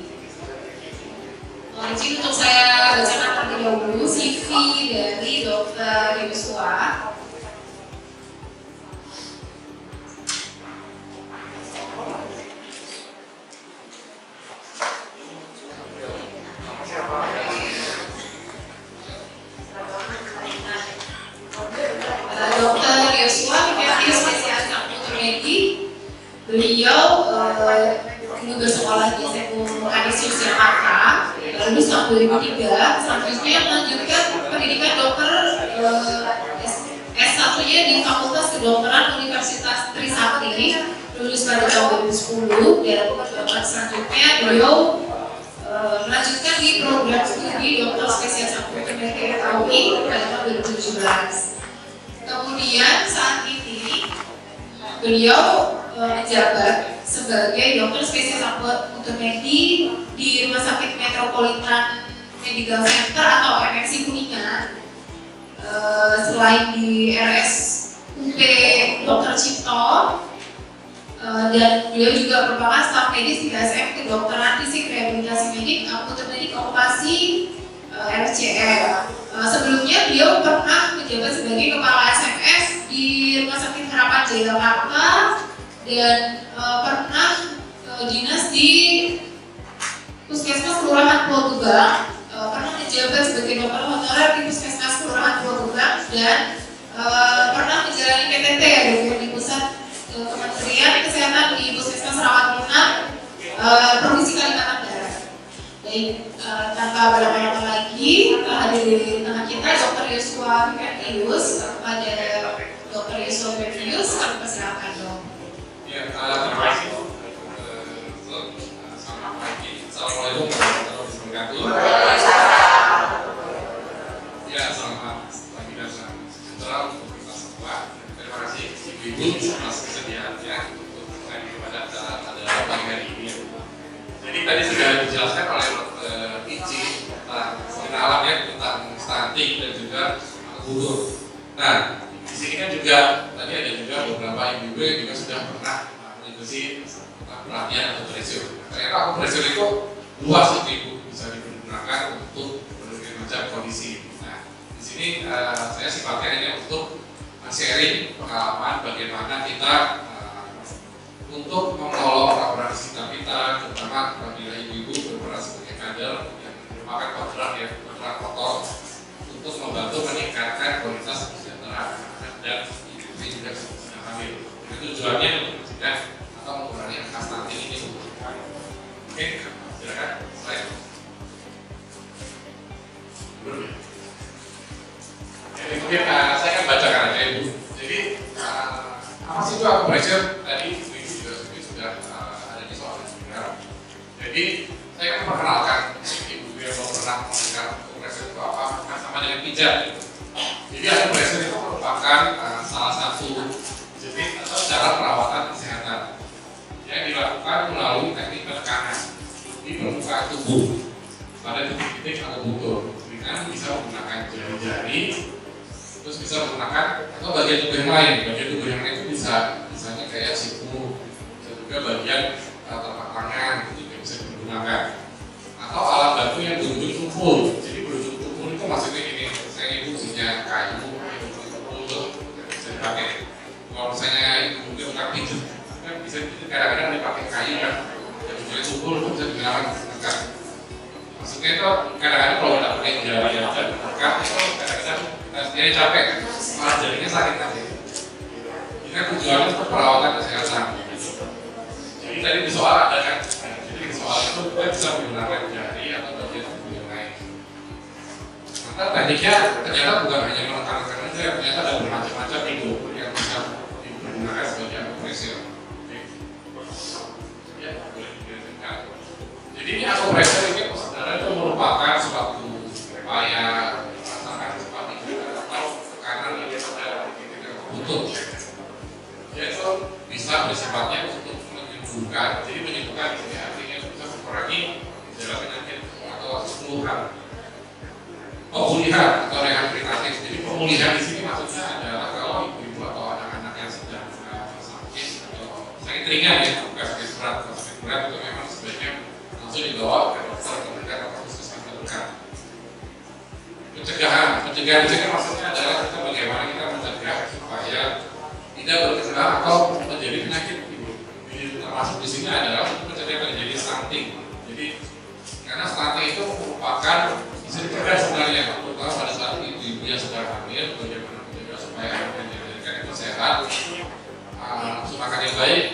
Izin untuk saya bacakan terlebih dahulu CV dari Dr. Yuswa. Dr. Yuswa Viventius, spesialis akupunktur medis. Beliau dulu bersekolah di Sekolah Kanisius Jakarta, lulus tahun 2003. Selanjutnya melanjutkan pendidikan dokter S1-nya di Fakultas Kedokteran Universitas Trisakti, lulus pada tahun 2010. Dan selanjutnya beliau melanjutkan di program studi dokter spesialis akupunktur medis FAUI pada tahun 2017. Kemudian saat ini beliau menjabat sebagai dokter spesialis akupunktur medis di Rumah Sakit Metropolitan Medical Center atau MMC Kuningan. Selain di RSUP Dr. Cipto, dan beliau juga merupakan staf medis di KSM, Kedokteran Fisik Rehabilitasi Medik, Apotek Medik Okupasi RCR. Sebelumnya beliau pernah menjabat sebagai Kepala SMS di Rumah Sakit Harapan Jaya Jakarta dan pernah dinas di Puskesmas Kelurahan Pulau Gebang, pernah menjabat sebagai dokter honorer di Puskesmas Kelurahan Pulau Gebang dan pernah menjalani PTT ya dokter di pusat Kementerian Kesehatan di Puskesmas Rawatuna Provinsi Kalimantan Barat. Baik, tanpa berlama-lama lagi telah hadir di tengah kita Dr. Yosua Ferdius. Kepada Dr. Yosua Ferdius, kami persilakan dong. Ya, terima kasih. Selamat pagi. Assalamualaikum warahmatullahi wabarakatuh. Ya, selamat pagi dan salam sejahtera untuk kita semua. Terima kasih Ibu-ibu atas kesediaannya untuk hadir pada acara pagi hari ini. Jadi tadi sudah dijelaskan oleh Ici tentang pengenalannya tentang stunting dan juga gugur. Nah, di sini kan juga tadi ada juga beberapa ibu-ibu yang juga sudah pernah mengikuti pelatihan atau pressure. Ternyata pressure itu luas itu Ibu, bisa digunakan untuk berbagai macam kondisi. Nah, di sini saya sifatnya hanya untuk sharing pengalaman bagaimana kita untuk mengelola orang-orang di sekitar kita, terutama apabila ibu-ibu berperan sebagai kader yang merupakan kodrat ya, kodrat kotor untuk membantu meningkatkan kualitas kesejahteraan dan ibu juga sedang hamil. Itu tujuannya untuk mencegah atau mengurangi angka stunting ini. Oke, silakan slide. Jadi mungkin saya akan bacakan aja Ibu. Jadi apa sih itu acupressure? Tadi jadi saya akan memperkenalkan ibu yang belum pernah mendengar acupressure itu apa, kan sama dengan pijat. Jadi acupressure itu merupakan salah satu jenis atau cara perawatan kesehatan yang dilakukan melalui teknik penekanan di permukaan tubuh pada titik-titik atau butur dengan bisa menggunakan jari-jari, terus bisa menggunakan atau bagian tubuh yang lain. Bagian tubuh yang lain itu bisa misalnya kayak siku, bisa juga bagian telapak tangan itu juga bisa digunakan, atau alat bantu yang berujung tumpul. Jadi berujung tumpul itu maksudnya ini, saya ibu punya kayu berujung tumpul itu bisa dipakai. Kalau misalnya ibu mungkin tukang pijat, kan bisa kadang-kadang dipakai kayu kan, dan berujung tumpul itu bisa digunakan tekan. Maksudnya itu kadang-kadang kalau kita pakai jari aja tekan itu kadang-kadang jadi capek, malah jarinya sakit nanti. Ini kan tujuannya untuk perawatan kesehatan. Jadi tadi di soal ada kan, jadi di soal itu kita bisa menggunakan jari atau bagian tubuh yang lain. Maka tekniknya ternyata bukan hanya menekan-tekan saja, ternyata ada bermacam-macam itu yang bisa digunakan sebagai acupressure. Ya, boleh dijelaskan. Jadi ini acupressure ini sebenarnya itu merupakan suatu upaya merasakan seperti atau tekanan yang ada di titik lutut. Yaitu bisa bersifatnya untuk menyembuhkan, jadi menyembuhkan ini artinya bisa mengurangi gejala penyakit atau kesembuhan, pemulihan atau rehabilitatif. Jadi pemulihan di sini maksudnya adalah kalau ibu-ibu atau anak-anak yang sedang sakit atau sakit ringan ya, bukan sakit berat. Kalau sakit berat itu memang sebaiknya langsung dibawa ke dokter terdekat atau puskesmas terdekat. Pencegahan di sini maksudnya adalah kita bagaimana kita mencegah supaya tidak berkembang atau menjadi penyakit. Termasuk di sini adalah untuk mencegah terjadi stunting. Jadi karena stunting itu merupakan bisa dicegah sebenarnya, terutama pada saat ibu-ibu yang sedang hamil, bagaimana mencegah supaya anak yang dilahirkan itu sehat, nafsu makan yang baik,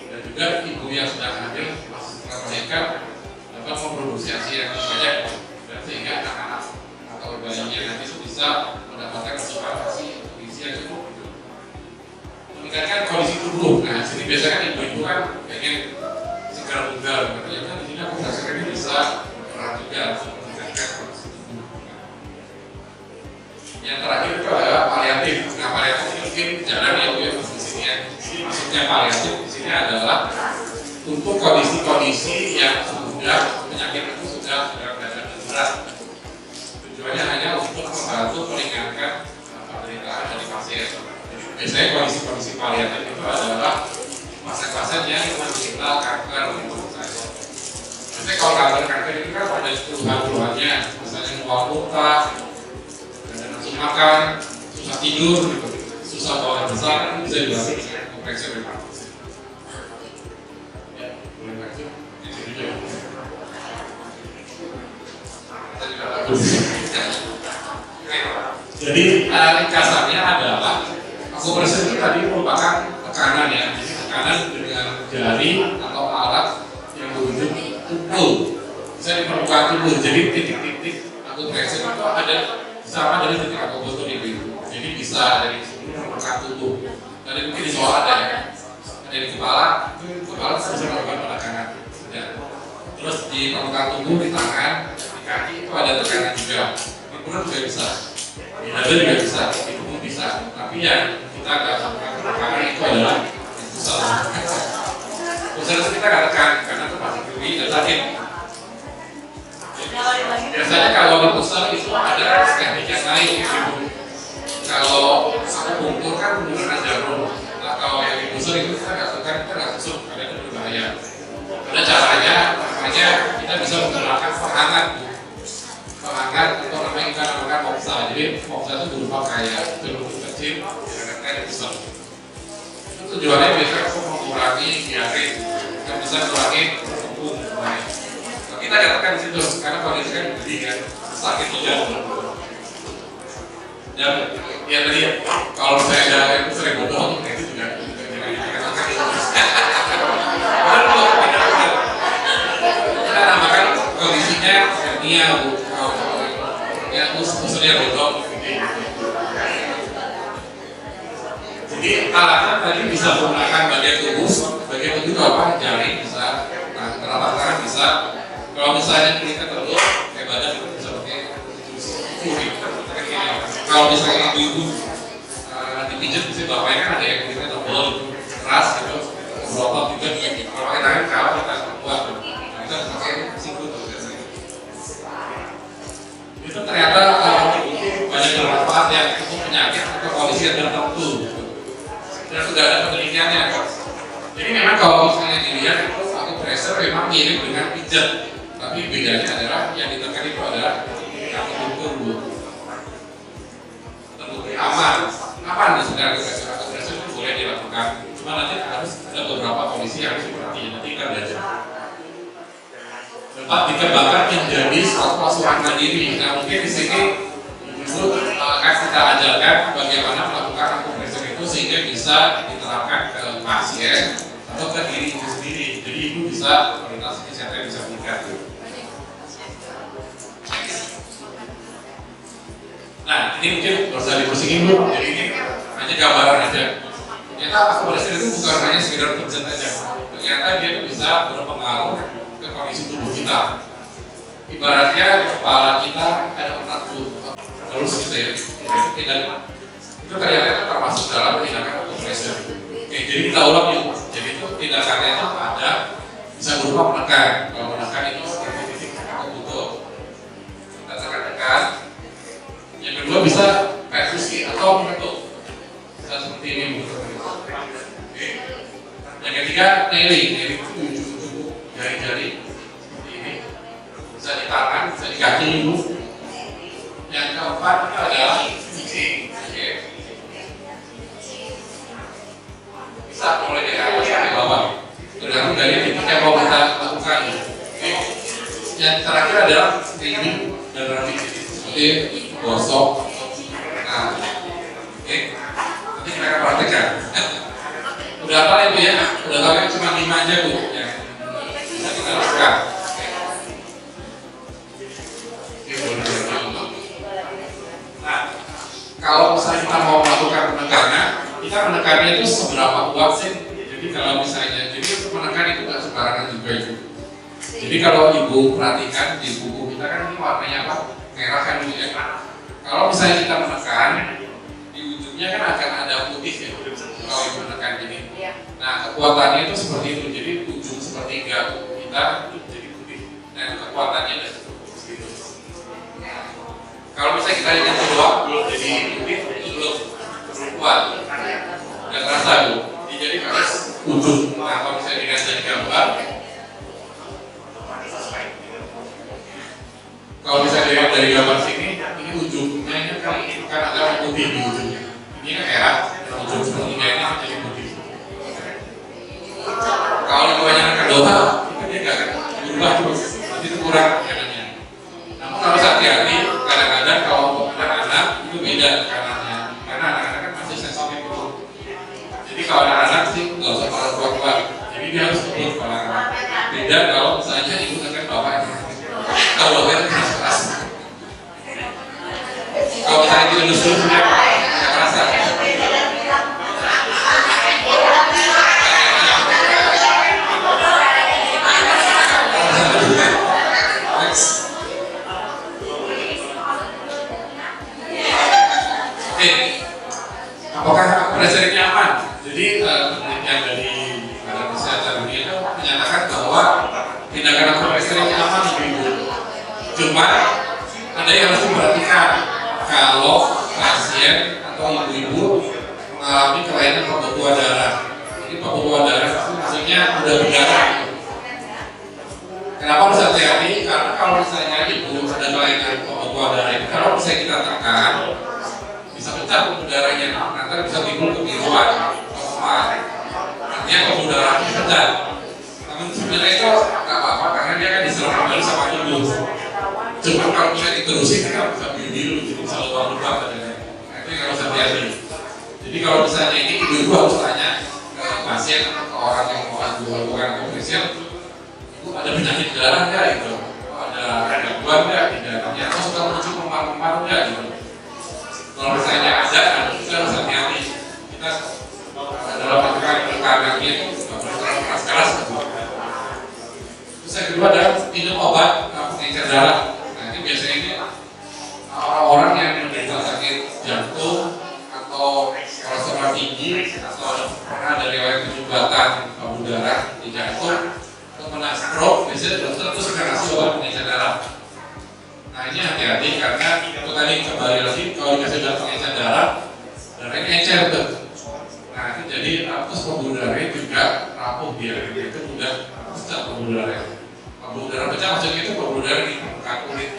dan juga ibu yang sedang hamil setelah melahirkan dapat memproduksi ASI yang banyak, dan sehingga anak-anak atau bayinya nanti itu bisa mendapatkan asupan ASI gizi yang cukup. Meningkatkan kondisi tubuh. Nah, sini biasanya kan ibu-ibu kan pengen segar bugar, ternyata di sini aku hasilnya ini bisa berperan juga untuk meningkatkan kondisi tubuh. Yang terakhir itu adalah paliatif. Nah, paliatif ini mungkin jarang ya Bu ya di sini ya. Jadi maksudnya paliatif di sini adalah untuk kondisi-kondisi yang sudah penyakit itu sudah berat. Tujuannya hanya untuk membantu meringankan penderitaan dari pasien. Biasanya kondisi-kondisi paliatif itu adalah pasien-pasien yang menderita kanker itu saja. Biasanya kalau kanker itu kan ada keluhan-keluhannya, misalnya mual muntah, ada nafsu makan, susah tidur, gitu. Susah bawa besar, kan bisa dibantu dengan kompresi reumatis. Ya, boleh lanjut. Ini juga. Kita juga bagus. Jadi ringkasannya adalah akupressur itu tadi merupakan tekanan ya, jadi tekanan dengan jari atau alat yang berujung tubuh, bisa di permukaan tubuh. Jadi titik-titik akupressur itu ada sama dari titik akupunktur itu. Jadi bisa dari seluruh permukaan tubuh. Dari mungkin di bawah ada ya, ada di kepala, itu kepala bisa melakukan penekanan. Terus di permukaan tubuh, di tangan, di kaki itu ada tekanan juga. Di perut juga bisa. Di dada juga bisa, di tubuh bisa, tapi yang kita nggak lakukan tekanan itu adalah pusat. Pusat itu kita nggak tekan karena itu masih duri dan sakit. Biasanya kalau di pusat itu ada teknik yang lain gitu. Kalau akupunktur kan menggunakan jarum. Nah kalau yang di pusat itu kita nggak tekan, kita nggak tusuk, karena itu berbahaya. Ada caranya, makanya kita bisa menggunakan penghangat. Penghangat atau namanya kita namakan moksa. Jadi moksa itu berupa kayak celup kecil yang di pusat. Itu tujuannya biasanya untuk mengurangi diare, yang bisa mengurangi kembung. Kita katakan di situ karena kondisi kan gede kan, sakit juga. Dan ya tadi kalau saya ada yang sering bodoh, itu juga jangan dikatakan itu. Kita namakan kondisinya hernia bu. Ya, khususnya bodoh. Jadi alatnya tadi bisa menggunakan bagian tubuh itu apa? Jari bisa, telapak tangan bisa. Kalau misalnya kulitnya terlalu kayak badan itu bisa pakai kulit. Kalau misalnya ibu dipijat bisa bapaknya kan ada yang kulitnya tebal, keras gitu, berotot juga. Kalau pakai tangan kalau kita kuat, kita pakai sikut biasanya. Itu ternyata banyak bermanfaat yang untuk penyakit atau kondisi yang tertentu dan sudah ada penelitiannya. Jadi memang kalau misalnya dilihat itu akupressur memang mirip dengan pijat, tapi bedanya adalah yang ditekan itu adalah akupunktur. Terbukti aman nih sebenarnya akupressur itu boleh dilakukan, cuma nanti harus ada beberapa kondisi yang harus diperhatikan, nanti kita belajar. Dapat dikembangkan menjadi suatu asuhan mandiri. Nah mungkin di sini dulu akan kita ajarkan bagaimana melakukan akupressur itu sehingga bisa diterapkan ke pasien atau ke diri itu sendiri. Jadi ibu bisa kualitas kesehatan bisa meningkat. Nah ini mungkin nggak usah dipersingin dulu. Jadi ini hanya gambaran aja. Ternyata akupressur itu bukan hanya sekedar pijat aja. Ternyata dia bisa berpengaruh ke kondisi tubuh kita. Ibaratnya di kepala kita ada otak terus gitu ya. Itu ternyata termasuk dalam tindakan akupressur. Oke, jadi kita ulang yuk. Jadi itu tindakannya itu ada bisa berupa menekan. Kalau menekan itu seperti titik akupunktur. Kita tekan-tekan. Yang kedua bisa perfusi atau mengetuk. Bisa seperti ini. Oke. Yang ketiga nailing itu ujung-ujung jari-jari seperti ini. Bisa di tangan, bisa di kaki ibu. Yang keempat itu adalah fixing. Oke. Bisa mulai dari atas sampai bawah. Tergantung dari titik yang mau kita lakukan. Oke. Yang terakhir adalah ini dan nanti seperti gosok. Nah, oke. Nanti kita akan praktekkan. Udah apa ya bu ya? Udah tahu kan cuma 5 aja bu yang bisa kita lakukan. Nah, kalau misalnya kita mau melakukan penekanan, kita menekannya itu seberapa kuat sih? Jadi kalau misalnya, jadi menekan itu nggak sembarangan juga itu. Jadi kalau ibu perhatikan di buku kita kan ini warnanya apa? Merah kan bu ya. Kalau misalnya kita menekan, di ujungnya kan akan ada putih ya. Kalau ibu menekan gini. Nah kekuatannya itu seperti itu. Jadi ujung sepertiga kita itu jadi putih. Nah kekuatannya ada seperti itu. Kalau misalnya kita lihat kedua belum jadi putih, itu belum kuat. Nggak terasa bu. Jadi harus ujung. Nah Kalau misalnya dilihat dari gambar sini, ini ujungnya ini kan agak putih di ujungnya. Ini kan merah, ujung sepertiga ini menjadi putih. Kalau kebanyakan kedua, itu dia nggak akan berubah terus, itu kurang kanannya. Namun harus hati-hati, kadang-kadang kalau untuk anak-anak itu beda kanannya, karena anak-anak kan masih sensitif itu. Jadi kalau anak-anak sih nggak usah terlalu kuat-kuat, jadi dia harus turun kalau anak. Beda kalau misalnya ibu dengan bapaknya. Kalau bapaknya keras-keras. Kalau misalnya kita lulus-lulus dia nggak kerasa. Apakah pressure ini aman? Jadi penelitian dari Badan Kesehatan Dunia itu menyatakan bahwa tindakan pressure ini aman ibu-ibu. Cuma ada yang harus diperhatikan kalau pasien atau ibu-ibu mengalami kelainan pembekuan darah. Jadi pembekuan darah itu maksudnya udah berdarah. Kenapa harus hati-hati? Karena kalau misalnya ibu ada kelainan pembekuan darah itu, kalau misalnya kita tekan bisa pecah pembuluh darahnya, nanti bisa timbul kebiruan, koma. Artinya pembuluh darahnya pecah. Namun sebenarnya itu nggak apa-apa karena dia kan diserap kembali sama ibu. Cuma kalau misalnya diterusin kan bisa biru, jadi bisa lubang-lubang badannya. Nah, itu yang harus hati-hati. Jadi kalau misalnya ini ibu harus tanya ke pasien atau ke orang yang mau lakukan operasi, itu ada penyakit darah nggak gitu? Ada gangguan nggak di darahnya? Atau suka muncul memar-memar nggak gitu? Kalau misalnya ada, kita harus hati-hati. Kita dalam melakukan tekanannya itu nggak boleh terlalu keras-keras. Terus yang kedua adalah minum obat pengencer darah. Nah ini biasanya ini orang-orang yang menderita sakit jantung atau kolesterol tinggi atau pernah ada riwayat penyumbatan pembuluh darah di jantung atau pernah stroke, biasanya dokter terus akan kasih obat pengencer darah. Nah ini hati-hati karena itu tadi kembali lagi kalau dikasih obat pengencer darah, darahnya encer tuh. Nah itu jadi terus pembuluh darahnya juga rapuh dia, itu mudah pecah pembuluh darahnya. Pembuluh darah pecah maksudnya itu pembuluh darah di permukaan kulit.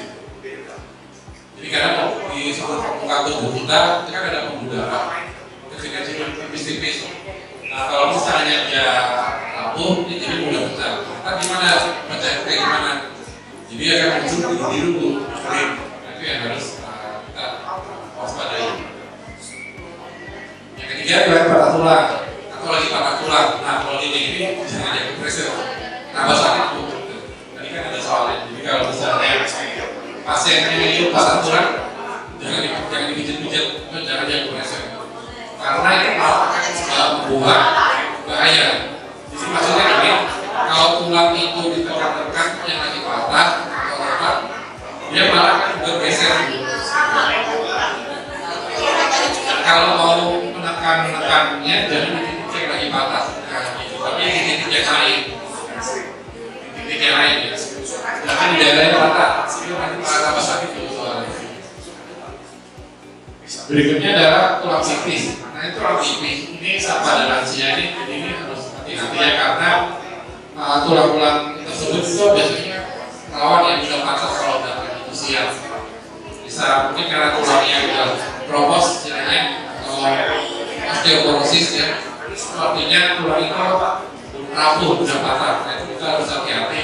Jadi kadang di seluruh permukaan tubuh kita itu kan ada pembuluh darah, kecil-kecil tipis-tipis. Nah kalau misalnya dia rapuh, ini jadi mudah pecah. Nah gimana pecah kayak gimana? Jadi akan muncul biru-biru, kering. Nah, itu yang harus kita waspadai. Yang ketiga adalah patah tulang atau lagi patah tulang. Nah kalau ini jangan jadi pressure. Tambah sakit bu. Tadi kan ada soalnya. Jadi kalau misalnya pasiennya itu patah tulang, jangan dipijat-pijat, jangan jadi pressure. Karena itu malah akan membuat bahaya. Jadi maksudnya ini. Kalau tulang itu ditekan-tekan yang lagi patah atau apa, dia malah akan bergeser. Kalau mau menekannya, jangan di titik yang lagi patah, tapi di titik yang lain, titik yang lain ya. Jangan di daerah yang patah, sehingga nanti malah tambah sakit itu soalnya. Berikutnya adalah tulang pipis. Nah itu tulang pipis ini pada lansia ini harus hati-hati ya karena tulang-tulang tersebut itu biasanya rawan yang sudah patah kalau udah usia. Bisa mungkin karena tulangnya sudah keropos istilahnya atau osteoporosis ya. Artinya tulang itu rapuh sudah patah. Nah itu kita harus hati-hati.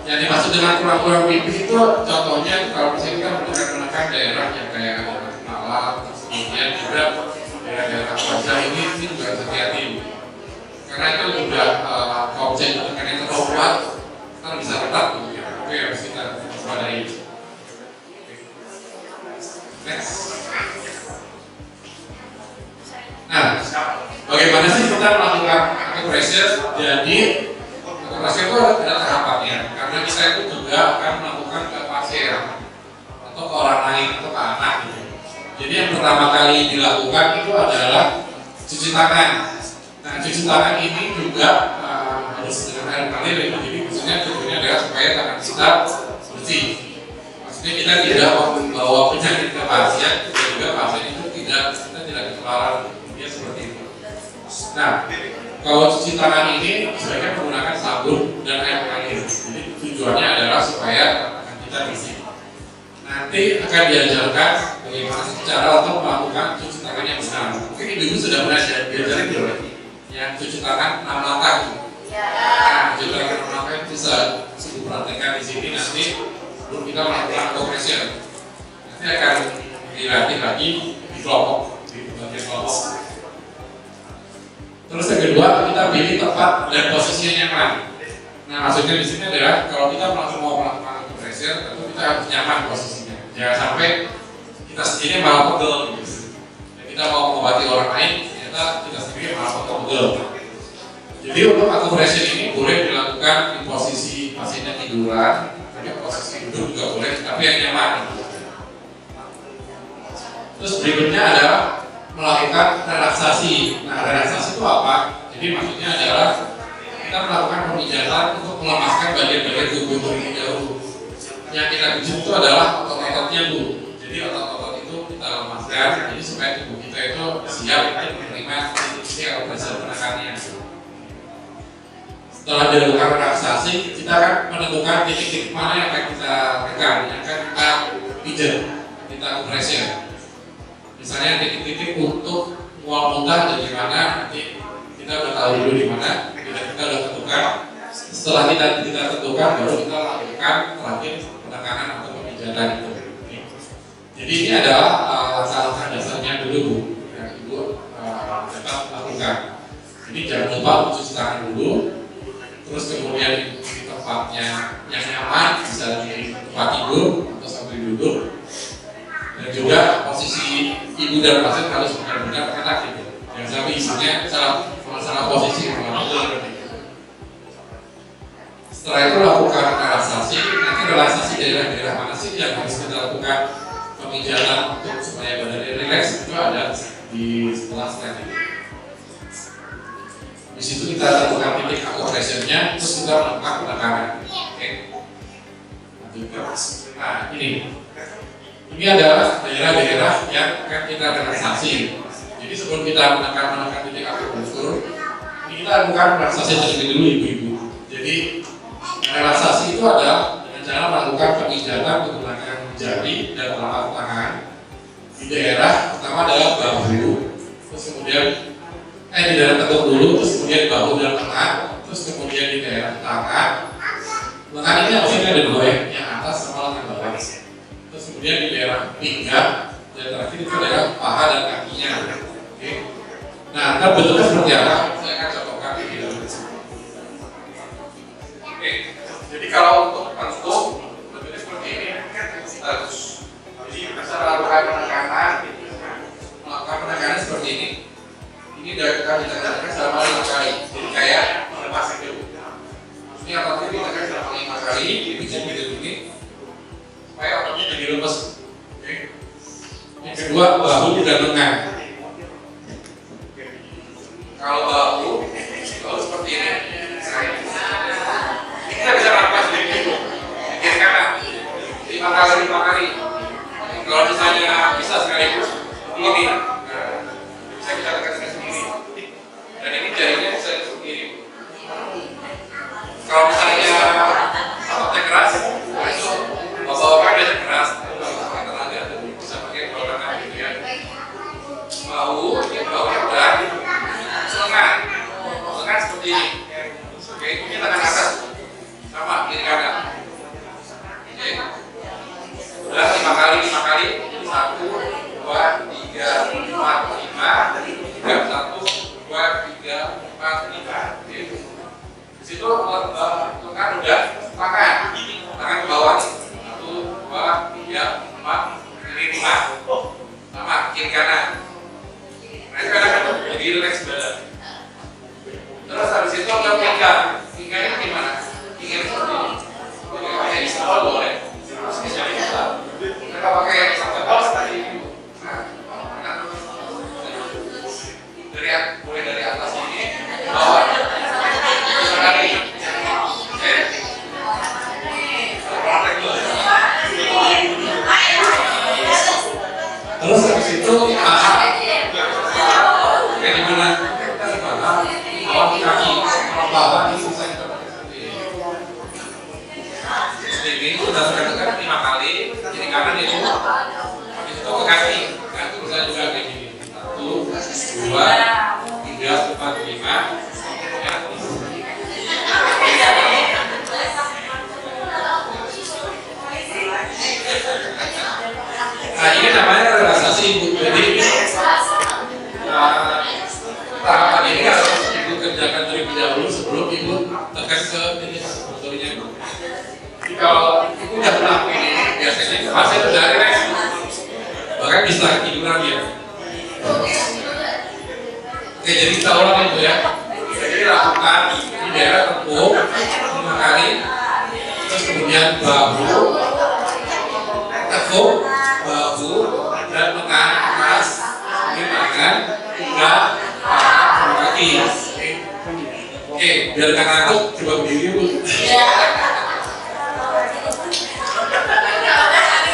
Yang dimaksud dengan tulang-tulang pipis itu contohnya kalau misalnya kita menekan daerah yang kayak kepala, kemudian juga daerah-daerah wajah ini juga harus hati-hati. Karena itu juga kalau bisa ditekan yang terlalu kuat, kita bisa retak tuh. Itu yang harus kita waspadai. Next. Nah, bagaimana sih kita melakukan acupressure? Jadi acupressure itu ada tahapannya. Karena kita itu juga akan melakukan ke pasien atau ke orang lain atau ke anak gitu. Jadi yang pertama kali dilakukan itu adalah cuci tangan. Nah, cuci tangan ini juga harus dengan air mengalir, jadi maksudnya tujuannya adalah supaya tangan kita bersih. Maksudnya kita tidak membawa penyakit ke pasien, dan juga pasien itu kita tidak ketularan dia seperti itu. Nah, kalau cuci tangan ini sebaiknya menggunakan sabun dan air mengalir. Jadi tujuannya adalah supaya tangan kita bersih. Nanti akan diajarkan bagaimana cara untuk melakukan cuci tangan yang benar. Mungkin ibu sudah pernah diajarin belum? Yang cuci tangan 6 langkah. Nah, cuci tangan 6 langkah itu bisa diperhatikan di sini nanti sebelum kita melakukan compression. Nanti akan dilatih lagi di kelompok, di bagian kelompok. Terus yang kedua, kita pilih tempat dan posisi yang nyaman. Nah, maksudnya di sini adalah kalau kita mau melakukan compression, tentu kita harus nyaman posisinya. Jangan sampai kita sendiri malah pegel gitu. Dan kita mau mengobati orang lain, ternyata kita sendiri malah pegel. Jadi untuk compression ini boleh dilakukan di posisi pasiennya tiduran, tapi posisi duduk juga boleh, tapi yang nyaman. Terus berikutnya adalah melakukan relaksasi. Nah, relaksasi itu apa? Jadi maksudnya adalah kita melakukan pemijatan untuk melemaskan bagian-bagian tubuh terlebih dahulu. Yang kita pijat itu adalah otot-ototnya, Bu. Jadi otot-otot itu kita lemaskan, jadi supaya tubuh kita itu siap untuk menerima titik atau pressure penekannya. Setelah dilakukan relaksasi, kita akan menentukan titik-titik mana yang akan kita tekan, yang akan kita pijat, kita compression. Misalnya titik-titik untuk mual muntah ada di mana, nanti kita udah tahu dulu di mana, kita udah tentukan. Setelah kita tentukan, baru kita lakukan terakhir penekanan atau pemijatan itu. Jadi ini adalah langkah dasarnya dulu, Bu, yang Ibu tetap lakukan. Jadi jangan lupa cuci tangan dulu, terus kemudian di tempatnya yang nyaman, bisa di tempat tidur atau sambil duduk. Dan juga posisi ibu dan pasien harus benar-benar enak gitu. Jangan sampai isinya salah posisi Setelah itu lakukan relaksasi. Nanti relaksasi daerah-daerah mana sih yang harus kita lakukan pemijatan untuk supaya badannya rileks, itu ada di setelah stand ini. Di situ kita lakukan titik compressionnya, terus kita melakukan penekanan. Oke. Nah ini adalah daerah-daerah yang akan kita relaksasi. Jadi sebelum kita menekan titik akupunktur, ini kita lakukan relaksasi terlebih dulu, ibu-ibu. Jadi relaksasi itu adalah dengan cara melakukan pemijatan menggunakan jari dan telapak tangan di daerah pertama adalah bahu, terus kemudian di daerah tengkuk dulu, terus kemudian bahu dan lengan, terus kemudian di daerah tangan. Lengan ini maksudnya ada dua, yang atas sama lengan bawah. Terus kemudian di daerah pinggang, dan terakhir itu adalah paha dan kakinya. Oke. Nah, bentuknya seperti apa? Saya akan contohkan di video. Oke. Jadi kalau untuk tengkuk bentuknya seperti ini, harus. Jadi bisa melakukan penekanan, seperti ini. Ini akan ditekan selama 5 kali. Jadi kayak melepas itu. Ini ototnya ditekan selama 5 kali, dipijat gitu ini. Supaya ototnya jadi lepas. Oke. Yang kedua, bahu dan lengan. Kalau bahu seperti ini. Kita bisa lepas dari itu. Kiri kanan. 5 kali. Kalau misalnya bisa sekaligus ini, bisa kita tekan sendiri. Dan ini jarinya bisa sendiri. Kalau misalnya ototnya keras, itu bapak-bapak biasa keras. Bisa pakai golongan gitu ya. Bahu dan lengan seperti ini. Oke, ini tangan atas sama kiri kanan. Oke, udah 5 kali. 1, 2, 3, 4, 5, 1, 2, 3, 4, 5. Oke. Di situ lengan udah tangan ke bawah. 1, 2, 3, 4, 5. Sama kiri kanan. Nah, itu kadang-kadang jadi relax badan. Terus habis itu kita pinggang. Pinggangnya gimana? Pinggang seperti ini. Pakai isabel boleh. Kita pakai isabel seperti ini. Nah, mulai dari atas ini ke bawah. Bisa kali. Oke. kita tekan 5 kali, kiri kanan itu ke kaki. Nah, itu bisa juga kayak gini. 1, 2, 3, 4, 5. Nah, ini namanya relaksasi ibu. Jadi tahapan ini harus ibu kerjakan terlebih dahulu sebelum ibu tekan ke ini motornya. Jadi kalau ibu udah melakukan ini, biasanya fase itu dari rileks, bahkan bisa tiduran ya. Oke, jadi kita ulang itu ya. Jadi lakukan di daerah tepung 5 kali, terus kemudian bahu, tepung, bahu, dan lengan atas, tangan, pinggang, paha, kaki. Oke, biar nggak ngantuk, coba berdiri dulu.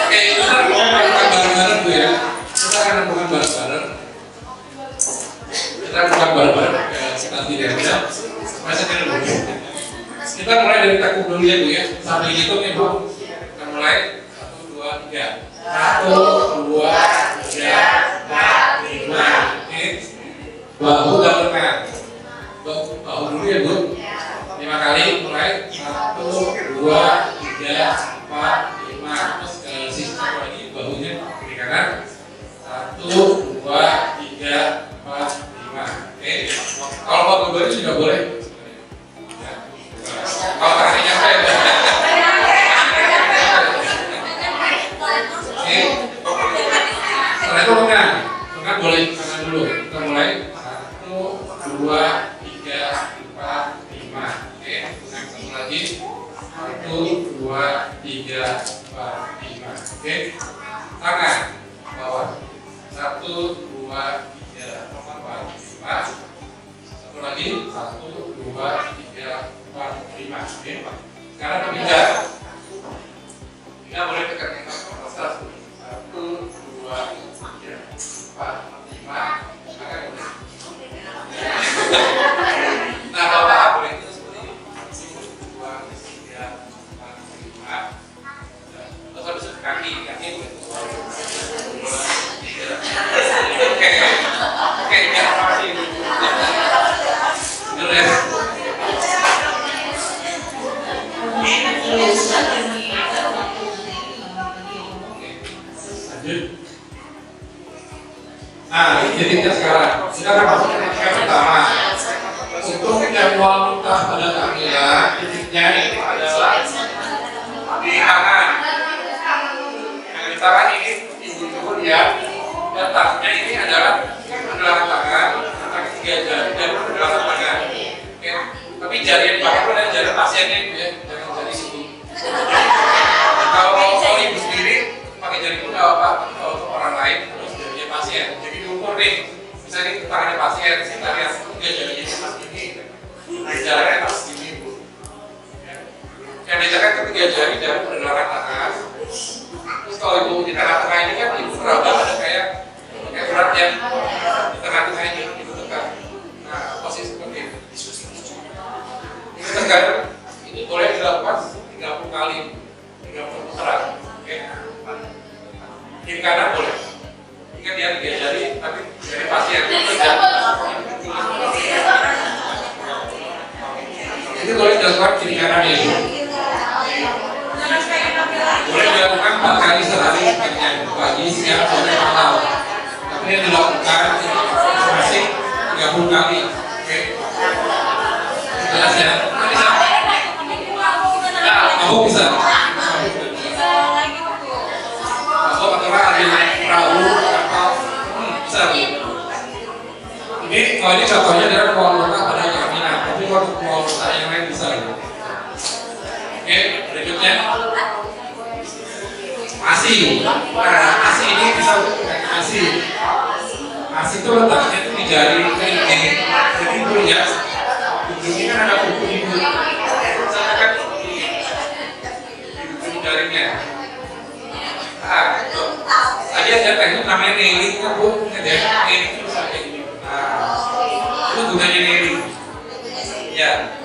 Oke, kita lakukan bareng-bareng Bu ya. Kita akan lakukan bareng-bareng. Kita lakukan bareng-bareng. Nanti deh ya. Masa dulu. Kita mulai dari takut dulu ya Bu ya. Sambil hitung ya Bu. Kita mulai 1, 2, 3. 1, 2, 3, 4, 5. Oke. Bahu dan lengan. Bahu dulu ya Bu. 5 kali mulai. 1, 2, 3, 4, 5. Terus sisi lagi bahunya kiri kanan. 1, 2, 3, 4, 5. Oke. Kalau mau berdua juga boleh. Kalau tangannya nyampe ya. Oke. Setelah itu lengan boleh kanan dulu. Kita mulai 1, 2, 3, 4, 5. Oke. Satu lagi. 1, 2, 3, 4, 5. Oke. Tangan bawah. 1, 2, 3, 4, 5. Satu lagi. 1, 2, 3, 4, 5. Oke. Sekarang pinggang. Pinggang boleh tekan yang 1, 2, 3, 4, 5. Nah, Bapak boleh itu seperti ini. 1, 2, 3, 4, 5. Terus habis itu kaki boleh. 1, 2, 3. Oke, biar pasti dulu ya. Nah, jadi kita sekarang akan masuk ke titik pertama. Untuk yang mau muntah pada kamilah, titiknya itu adalah di tangan. Yang di tangan ini ibu lihat letaknya ini adalah pergelangan tangan, letak 3 jari dan pergelangan tangan. Oke. Tapi jari yang dipakai adalah jari pasiennya itu ya, jangan jari situ. Kalau ibu sendiri pakai jari itu nggak apa-apa. Kalau untuk orang lain terus jarinya pasien. Jadi diukur nih, misalnya ini tangannya pasien, kita lihat 3 jarinya pas ini, nah jaraknya pas ini Bu. Yang dijaga itu 3 jari dari pergelangan tangan. Terus kalau ibu di tengah-tengah ini kan ibu meraba ada kayak berat yang di tengah-tengah ini ibu tekan. Nah posisi seperti ini. Ini tekan, ini boleh dilakukan 30 kali, 30 putaran. Oke. Kiri kanan boleh. Ingat ya 3 jari, tapi jari pasien itu boleh dilakukan kiri kanan ini. Boleh dilakukan 4 kali sehari, pagi, siang, sore, malam. Tapi ini dilakukan masing 30 kali. Oke. Jelas ya? Bisa? Nah, kamu bisa. Kamu antara ambil perahu atau bisa. Ini kalau ini contohnya adalah ruang luka pada kehamilan, tapi kalau ruang luka yang lain bisa. Oke, berikutnya ASI. Nah, ASI ini bisa ASI. ASI itu letaknya itu di jari ini. Jadi ibu lihat, ini kan ada kuku ibu. Saya kan di jarinya. Nah, tadi ada teknik namanya nailing kan Bu, ada nailing itu bisa kayak gini. Nah, itu gunanya nailing. Ya.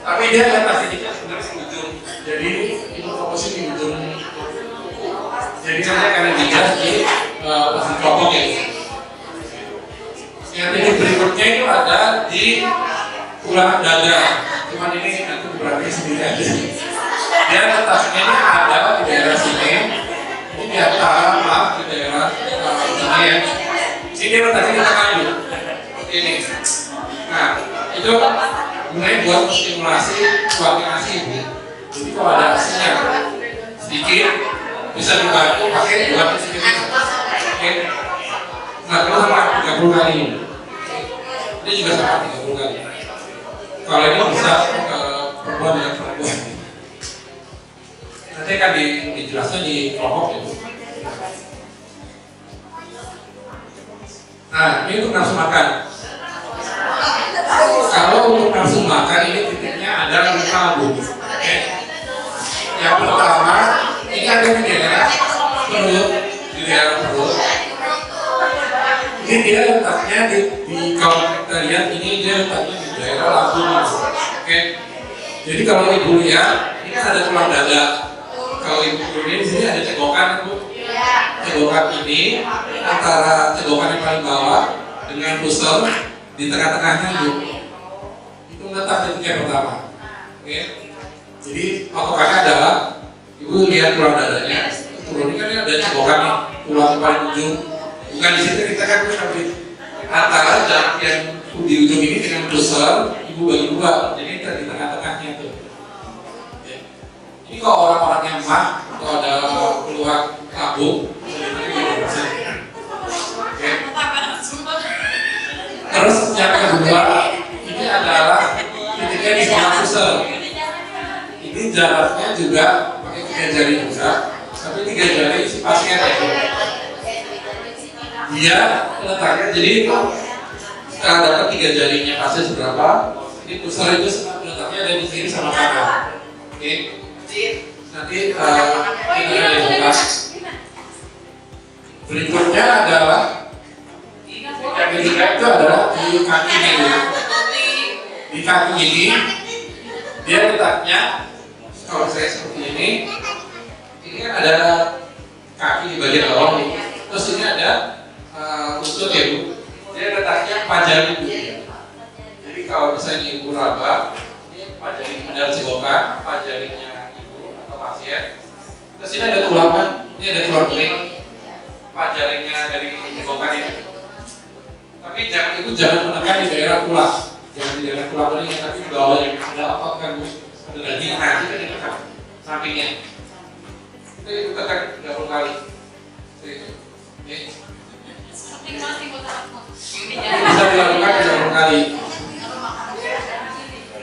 Tapi dia ada pasti sebenarnya di ujung. Jadi itu fokusin di ujung. tulang dada. Cuman ini aku berarti sendiri aja. Dia letaknya ini ada di daerah sini. Ini di antara di daerah sini ya. Ini dia letaknya di tengah ini. Ini. Nah, itu gunanya buat stimulasi koordinasi ibu. Jadi kalau ada asinya sedikit bisa dibantu pakai dua sedikit. Oke. Nah, kalau sama 30 kali ini. Ini juga sama 30 kali. Kalau ini bisa perempuan dengan perempuan. Nanti akan dijelaskan di kelompok itu. Nah, ini untuk nafsu makan. Kalau untuk nafsu makan ini titiknya ada 5 bu. Oke. Yang pertama, ini ada di daerah perut, di daerah perut. Ini dia letaknya di kalau kita lihat ini dia letaknya di daerah lambung. Oke. Jadi kalau ibu lihat, ini kan ada tulang dada. Kalau ibu ini di sini ada cegokan, bu. Cegokan ini antara cegokan yang paling bawah dengan pusar di tengah-tengahnya, bu. Itu letak titik yang pertama. Oke. Jadi patokannya adalah ibu lihat tulang dadanya. Turun ini kan ada cegokan nih, tulang paling ujung. Bukan di situ kita kan tapi antara jarak yang di ujung ini dengan pusar ibu bagi dua. Jadi kita di tengah-tengahnya tuh. Oke. Ini kalau orang-orang yang mah atau ada keluar tabung, oke. Terus yang kedua ini adalah titiknya di sebelah pusar. Ini jaraknya juga pakai 3 jari juga, tapi 3 jari isi pasien ya. Dia letaknya jadi kita dapat 3 jarinya pasien seberapa. Ini pusar itu letaknya ada di kiri sama kanan. Oke. Nanti kita lihat. Berikutnya adalah yang ketiga itu adalah di kaki ini. Di kaki ini dia letaknya kalau saya seperti ini kan ada kaki di bagian bawah nih. Terus ini ada lutut ya bu. Dia letaknya pajari bu. Jadi kalau misalnya ibu raba, pajari ada cegokan, pajarinya ibu atau pasien. Terus ini ada tulangan, ini ada tulang beling. Pajarinya dari cegokan ini. Tapi ibu jangan menekan di daerah tulang. Jangan di daerah tulang beling, tapi di bawah yang ada otot kan bu. Ada daging nanti kan ditekan sampingnya. Itu ibu tekan 30 kali. Oke. Bisa dilakukan 30 kali.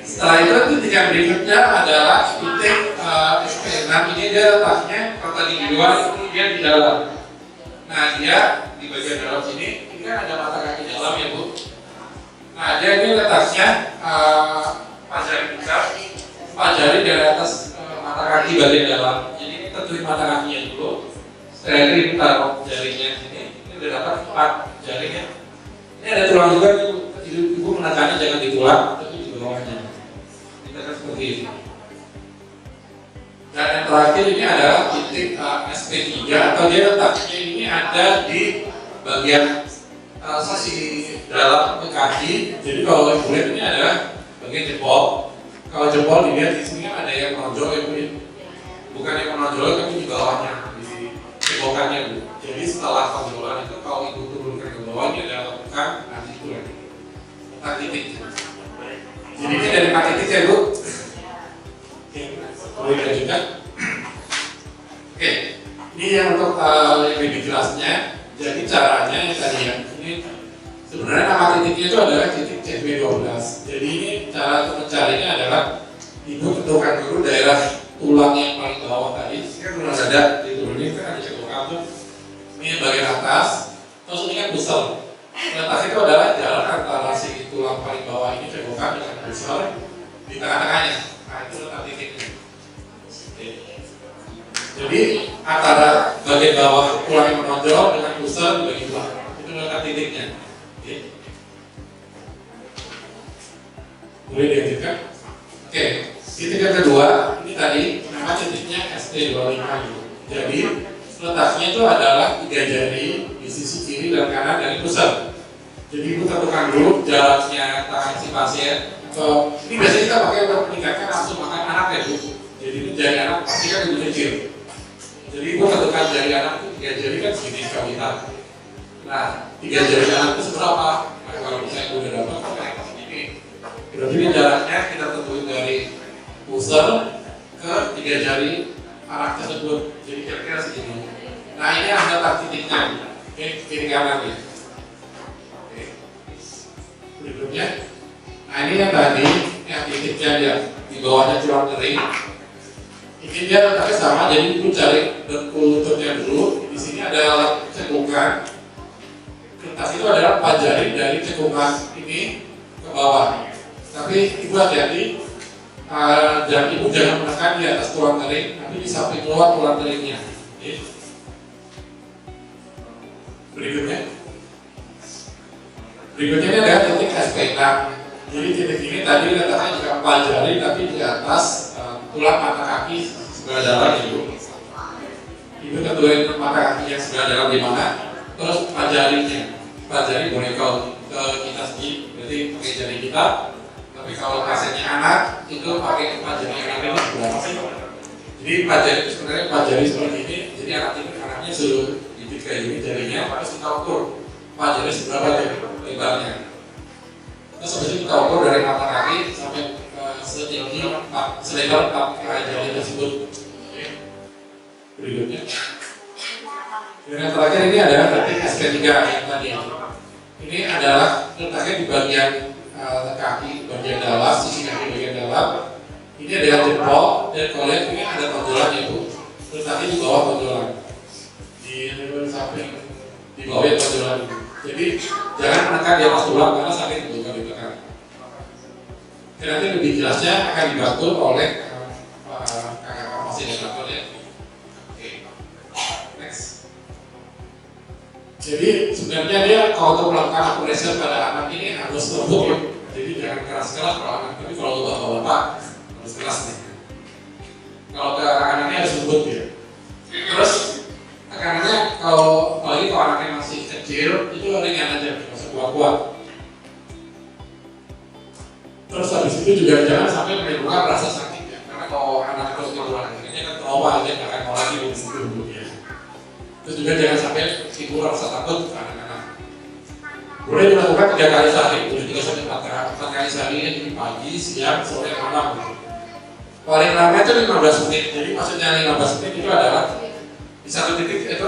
Setelah itu titik yang berikutnya adalah titik SP6. Ini dia letaknya kalau tadi di luar itu dia di dalam. Nah dia di bagian dalam sini ini kan ada mata kaki dalam ya bu. Nah dia ini letaknya pajari besar, pajari dari atas mata kaki bagian dalam. Jadi kita tulis mata kakinya dulu. Setelah itu taruh jarinya sini. Ini udah dapat 4 jarinya. Ini ada tulang juga ibu menekannya jangan di tulang tapi di bawahnya. Kita kan seperti ini. Dan yang terakhir ini adalah titik SP3 atau dia letaknya ini ada di bagian sisi dalam kaki. Jadi kalau ibu lihat ini adalah bagian jempol. Kalau jempol dilihat di sini ada yang menonjol ya bu. Bukan yang menonjol tapi di bawahnya. Cegokannya bu. Jadi setelah tonjolan itu kalau ibu turunkan ke bawah ini ada lekukan nanti itu lagi 4 titik. Jadi ini dari 4 titik ya bu. Oke, boleh juga. Oke, ini yang untuk yang lebih jelasnya. Jadi caranya yang tadi ya. Ini sebenarnya nama titiknya itu adalah titik CB12. Jadi ini cara untuk mencarinya adalah ibu tentukan dulu daerah tulang yang paling bawah tadi. Ini kan tulang dada diturunin kan ada cegokan tuh. Ini bagian atas, terus ini kan pusar. Letak itu adalah jarak antara si tulang paling bawah ini cegokan dengan pusar di tengah-tengahnya. Nah itu letak titiknya. Jadi antara bagian bawah tulang yang menonjol dengan pusar di bagian bawah itu letak titiknya. Oke. Boleh dilanjutkan? Oke. Titik yang kedua ini tadi nama titiknya ST25 gitu. Jadi letaknya itu adalah 3 jari di sisi kiri dan kanan dari pusat. Jadi ibu tentukan dulu jaraknya tangan si pasien Ini biasanya kita pakai untuk meningkatkan nafsu makan anak ya Bu. Jadi itu jari anak pasti kan lebih kecil. Jadi ibu tentukan jari anak itu 3 jari kan segini kawitan. Nah 3 jari anak itu seberapa? Nah kalau misalnya udah dapat kayak segini. Berarti ini jaraknya kita tentuin dari pusar ke 3 jari anak tersebut. Jadi kira-kira segini. Nah ini ada titiknya. Oke, kiri kanan ya. Oke. Berikutnya. Nah ini yang tadi yang titiknya dia di bawahnya tulang kering. Ini dia letaknya sama, jadi ibu cari dengkul lututnya dulu. Di sini ada alat cekungan. Kertas itu adalah 4 jari dari cekungan ini ke bawah. Tapi ibu hati-hati, dan ibu jangan menekan di atas tulang kering, tapi di samping luar tulang keringnya. Oke. Berikutnya ini adalah titik SPK. Jadi titik ini tadi letaknya juga 4 jari, tapi di atas tulang mata kaki sebelah dalam ibu. Ibu tentuin mata kaki yang sebelah dalam di mana, terus 4 jarinya. 4 jari boleh kau ke kita sendiri, berarti pakai jari kita. Tapi kalau pasiennya anak itu pakai 4 jari yang ini berapa sih? Jadi 4 jari itu sebenarnya 4 jari seperti ini. Jadi anaknya suruh gigit kayak gini jarinya, harus kita ukur 4 jari seberapa lebarnya. Terus habis itu kita ukur dari mata kaki sampai setinggi selebar jari tersebut. Oke. Berikutnya. Dan yang terakhir ini adalah titik SP3 yang tadi. Ini adalah letaknya di bagian kaki, bagian dalam, sisi kaki bagian dalam. Ini adalah jempol dan kalau lihat ini ada tonjolan ya Bu. Letaknya di bawah tonjolan. Di samping di bawah tonjolan. Jadi jangan menekan di atas tulang karena sakit itu kalau ditekan. Nanti lebih jelasnya akan dibantu oleh kakak masih dokter ya. Oke, next. Jadi sebenarnya dia kalau untuk melakukan operasi pada anak ini harus lembut ya. Jadi jangan keras-keras kalau anak, tapi kalau bapak-bapak harus keras nih. Kalau ke anak-anaknya harus lembut ya. Terus tekanannya kalau apalagi kalau anaknya masih kecil itu ringan aja, nggak usah kuat-kuat. Terus habis itu juga jangan sampai menimbulkan rasa sakit ya, karena kalau anak terus tiduran akhirnya kan trauma aja nggak akan mau lagi di situ ya. Terus juga jangan sampai timbul rasa takut ke anak-anak. Boleh dilakukan 3 kali sehari, 3 sampai 4 kali sehari di pagi, siang, sore, malam. Paling lama itu 15 menit. Jadi maksudnya 15 menit itu adalah di satu titik itu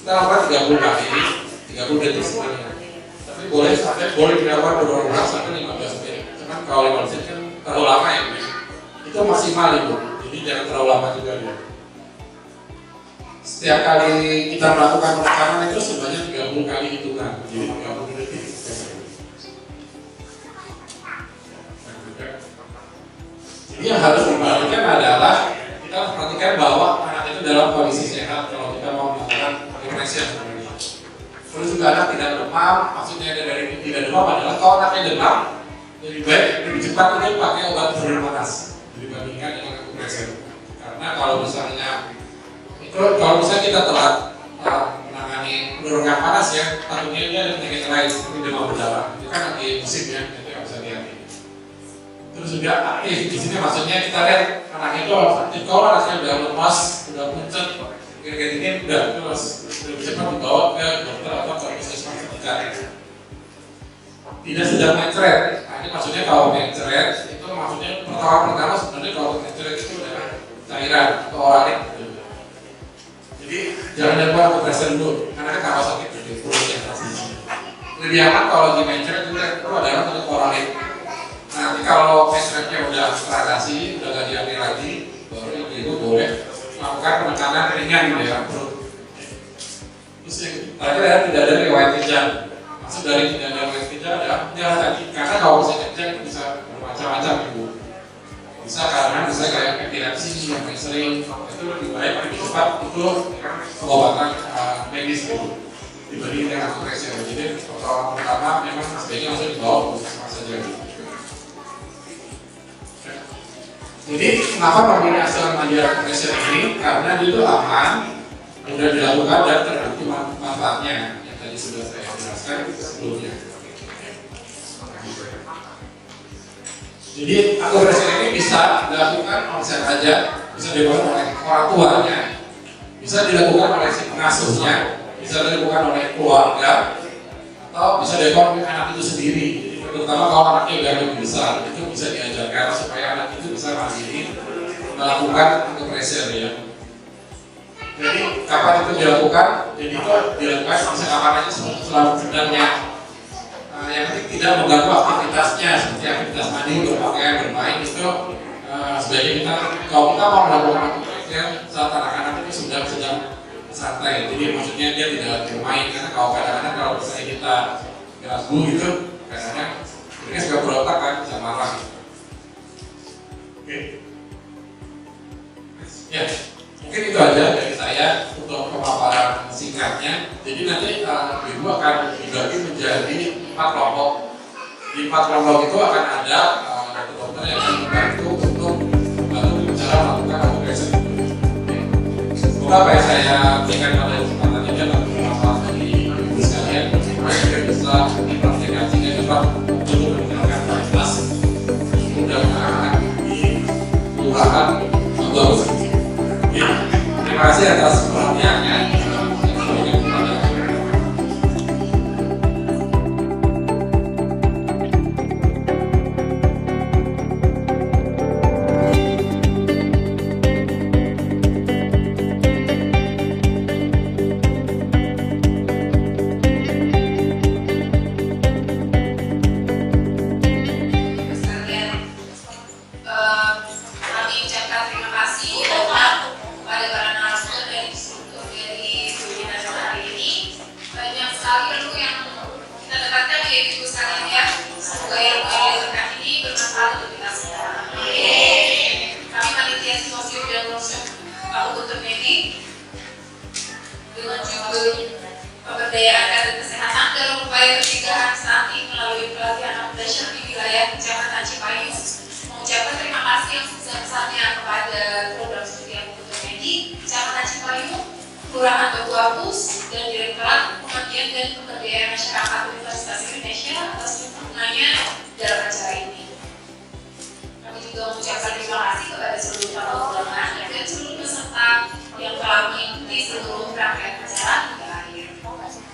kita lakukan 30 kali, 30 detik sebenarnya. Tapi boleh dilakukan berulang-ulang sampai 15 menit. Cuman kalau 15 menit kan terlalu lama ya, itu maksimal itu. Jadi jangan terlalu lama juga ya. Setiap kali kita melakukan penekanan itu sebanyak 30 kali hitungan. Jadi 30 detik. Jadi yang harus diperhatikan adalah kita harus perhatikan bahwa anak itu dalam kondisi sehat kalau kita mau melakukan operasi sebenarnya. Terus juga anak tidak demam, maksudnya dari tidak demam adalah kalau anaknya demam lebih baik lebih cepat itu pakai obat penurun panas dibandingkan dengan operasi. Karena kalau misalnya kita telat menangani penurunkan panas ya, takutnya dia ada penyakit lain seperti demam berdarah. Itu kan lagi musim ya, itu yang bisa dihati. Terus juga aktif, di sini maksudnya kita lihat anaknya itu harus aktif. Kalau anaknya udah lemas, udah pucat, kayak gini udah terus lebih cepat dibawa ke dokter atau ke puskesmas terdekat. Tidak sedang mencret. Nah ini maksudnya kalau mencret itu maksudnya pertama sebenarnya kalau mencret itu adalah cairan atau oralit. Jadi jangan dilakukan operasi dulu, karena kan kalau sakit jadi perutnya pasti. Lebih aman kalau lagi mencret itu adalah untuk oralit. Nanti kalau mencretnya udah teratasi, udah gak diambil lagi, baru ibu boleh melakukan penekanan ringan di daerah perut. Terus yang terakhir adalah tidak ada riwayat kejang. Maksud dari tidak ada riwayat kejang adalah jangan tadi, karena kalau misalnya kejang itu bisa bermacam-macam ibu. Bisa karena misalnya kayak epilepsi yang paling sering itu lebih baik lebih cepat itu pengobatan medis gitu dibanding dengan operasi. Jadi pertolongan pertama memang sebaiknya langsung dibawa ke puskesmas saja. Jadi kenapa pakai asuhan mandiri pressure ini? Karena dia itu aman, mudah dilakukan dan terbukti manfaatnya yang tadi sudah saya jelaskan sebelumnya. Jadi akupressure ini bisa dilakukan oleh siapa saja, bisa dilakukan oleh orang tuanya, bisa dilakukan oleh si pengasuhnya, bisa dilakukan oleh keluarga, atau bisa dilakukan oleh anak itu sendiri. Jadi, terutama kalau anaknya udah lebih besar, itu bisa diajarkan supaya anak itu bisa mandiri melakukan akupressure ya. Jadi kapan itu dilakukan? Jadi itu dilakukan bisa kapan aja selama sedangnya. Yang penting tidak mengganggu aktivitasnya seperti aktivitas mandi, berpakaian, bermain itu sebaiknya kita kalau kita mau melakukan akupressure saat anak-anak itu sedang santai. Jadi maksudnya dia tidak bermain karena kalau kadang-kadang kalau misalnya kita ganggu gitu kadang-kadang mereka suka berontak kan, bisa marah. Oke. Ya. Mungkin itu aja dari saya untuk pemaparan singkatnya. Jadi nanti Ibu akan dibagi menjadi 4 kelompok. Di 4 kelompok itu akan ada dokter yang akan membantu untuk membantu cara melakukan akupressure. Semoga apa yang saya berikan pada kesempatan ini dapat bermanfaat bagi Ibu sekalian supaya kita bisa dipraktikkan sehingga dapat untuk meningkatkan kualitas dan anak di kelurahan Bagus. Terima kasih atas perhatiannya. Kami ucapkan terima kasih banyak kepada para narasumber dari struktur dari webinar hari ini. Banyak sekali ilmu yang kita dapatkan ya Ibu sekalian ya. Semoga ilmu yang didapatkan ini bermanfaat untuk kita semua. Kami panitia simposium dan workshop akupuntur medik dengan judul pemberdayaan dan kesehatan dalam upaya pencegahan stunting melalui pelatihan akupressure di wilayah Kecamatan Cipayu. Mengucapkan terima kasih yang sebesar-besarnya kepada program studi akupuntur medik Kecamatan Cipayu, Kelurahan Batu Apus, dan Direktorat Pengabdian dan Pemberdayaan Masyarakat Universitas Indonesia atas dukungannya dalam acara ini. Kami juga mengucapkan terima kasih kepada seluruh para undangan dan seluruh peserta yang telah mengikuti seluruh rangkaian acara hingga akhir.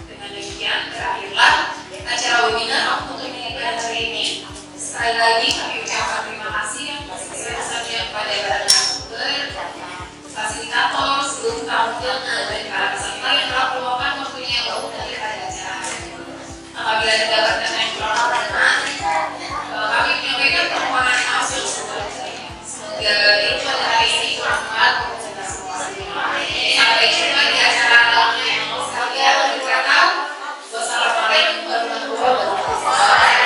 Dengan demikian berakhirlah acara webinar akupuntur medik pada hari ini. Sekali lagi kami ucapkan terima kasih yang sebesar-besarnya kepada para narasumber, fasilitator, seluruh tamu undangan dan para peserta yang telah meluangkan waktunya untuk hadir pada acara hari ini. Apabila terdapat pertanyaan kami menyampaikan permohonan maaf yang sebesar-besarnya. Semoga ilmu pada hari ini bermanfaat untuk kita semua. Sampai jumpa di acara lainnya yang sekalian berkata, wassalamualaikum warahmatullahi wabarakatuh.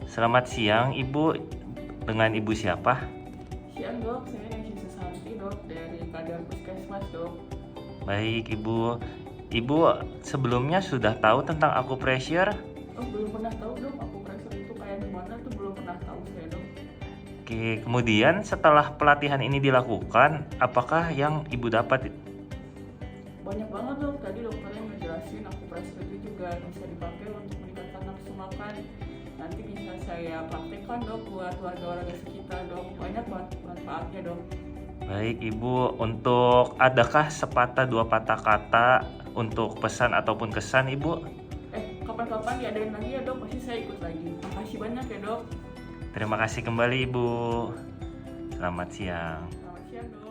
Selamat siang Ibu, dengan Ibu siapa? Siang dok, saya Nancy Susanti dok dari Kadar Puskesmas dok. Baik Ibu, Ibu sebelumnya sudah tahu tentang akupressure? Oh belum pernah tahu dok, akupressure itu kayak gimana tuh belum pernah tahu saya dok. Oke, kemudian setelah pelatihan ini dilakukan, apakah yang Ibu dapat? Banyak banget dok, tadi dokternya ngejelasin akupressure itu juga bisa dipakai untuk meningkatkan nafsu makan. Nanti bisa saya praktekkan dok buat warga-warga sekitar dok, banyak banget manfaatnya dok. Baik Ibu, untuk adakah sepatah dua patah kata untuk pesan ataupun kesan Ibu? Kapan-kapan diadain lagi ya dok, pasti saya ikut lagi. Makasih banyak ya dok. Terima kasih kembali Ibu. Selamat siang. Selamat siang dok.